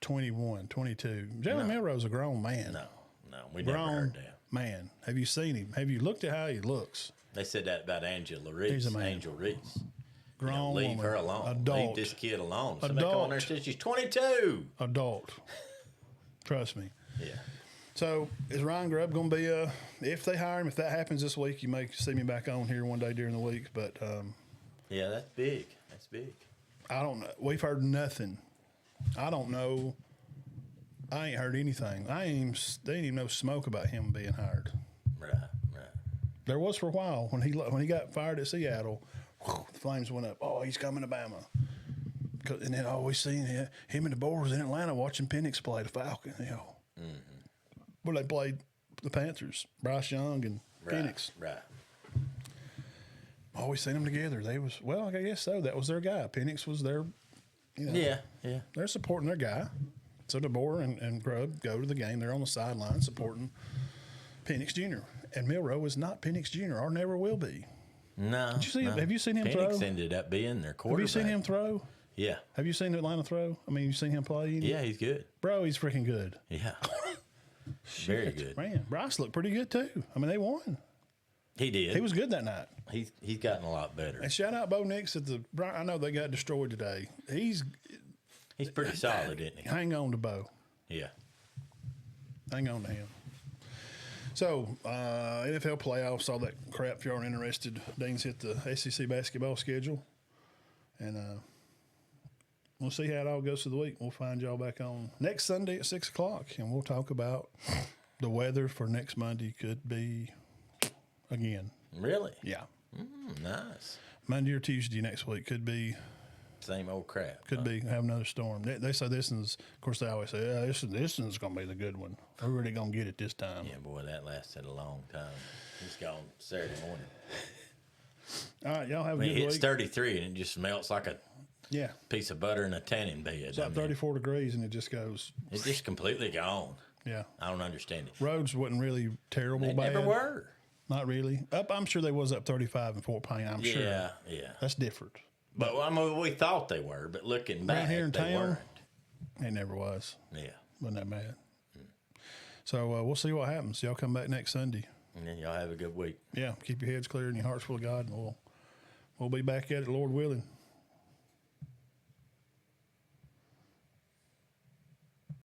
A: 21, 22. Jalen Milroe's a grown man.
B: No, we never heard that.
A: Man, have you seen him? Have you looked at how he looks?
B: They said that about Angela Reese.
A: He's a man.
B: Angel Reese.
A: Grown
B: leave
A: woman.
B: her alone.
A: Adult.
B: Leave this kid alone. Somebody come on there and says she's 22.
A: Adult. Trust me.
B: Yeah.
A: So is Ryan Grubb going to be if they hire him, if that happens this week, you may see me back on here one day during the week. But
B: yeah, that's big. That's big.
A: I don't know. We've heard nothing. I don't know. I ain't heard anything. They ain't even no smoke about him being hired.
B: Right.
A: There was for a while when he got fired at Seattle. The flames went up. Oh, he's coming to Bama. And then we seen him and the boys in Atlanta watching Penix play the Falcon. Where they played the Panthers, Bryce Young and Penix.
B: Right.
A: Always seen them together. I guess so. That was their guy. Penix was their.
B: Yeah.
A: They're supporting their guy. So DeBoer and Grubb go to the game. They're on the sideline supporting Penix Jr. And Milroe is not Penix Jr. or never will be.
B: No.
A: Did you see him? Have you seen him
B: Penix
A: throw?
B: ended up being their quarterback.
A: Have you seen him throw?
B: Yeah.
A: Have you seen Atlanta throw? I mean, you seen him play?
B: Yeah, he's good.
A: Bro, he's freaking good.
B: Yeah. Very good.
A: Man, Bryce looked pretty good too. I mean, they won.
B: He did.
A: He was good that night.
B: He's gotten a lot better.
A: And shout out Bo Nix at the. I know they got destroyed today. He's
B: pretty solid, isn't he?
A: hang on to Bo.
B: Yeah.
A: Hang on to him. So, NFL playoffs, all that crap. If you aren't interested, Dean's hit the SEC basketball schedule. And we'll see how it all goes through the week. We'll find y'all back on next Sunday at 6 o'clock. And we'll talk about the weather for next Monday could be again.
B: Really?
A: Yeah.
B: Nice.
A: Monday or Tuesday next week could be.
B: Same old crap.
A: Could be have another storm. They say this one's, of course, they always say, yeah, this one's going to be the good one. We're really going to get it this time.
B: Yeah, boy, that lasted a long time. He's gone Saturday morning.
A: All right, y'all have a
B: I mean,
A: good
B: it hits
A: week.
B: 33 and it just melts like a piece of butter in a tanning bed.
A: It's like 34 degrees and it just goes.
B: It's just completely gone.
A: Yeah.
B: I don't understand it.
A: Roads wasn't really terrible
B: They
A: bad.
B: never were.
A: Not really. I'm sure they was up 35 in Fort Payne. I'm sure.
B: Yeah.
A: That's different.
B: But I mean, we thought they were, but looking back,
A: Right here in
B: they
A: town,
B: weren't.
A: it never was.
B: Yeah.
A: Wasn't that bad. So we'll see what happens. Y'all come back next Sunday.
B: And then y'all have a good week.
A: Yeah. Keep your heads clear and your hearts full of God, and we'll be back at it, Lord willing.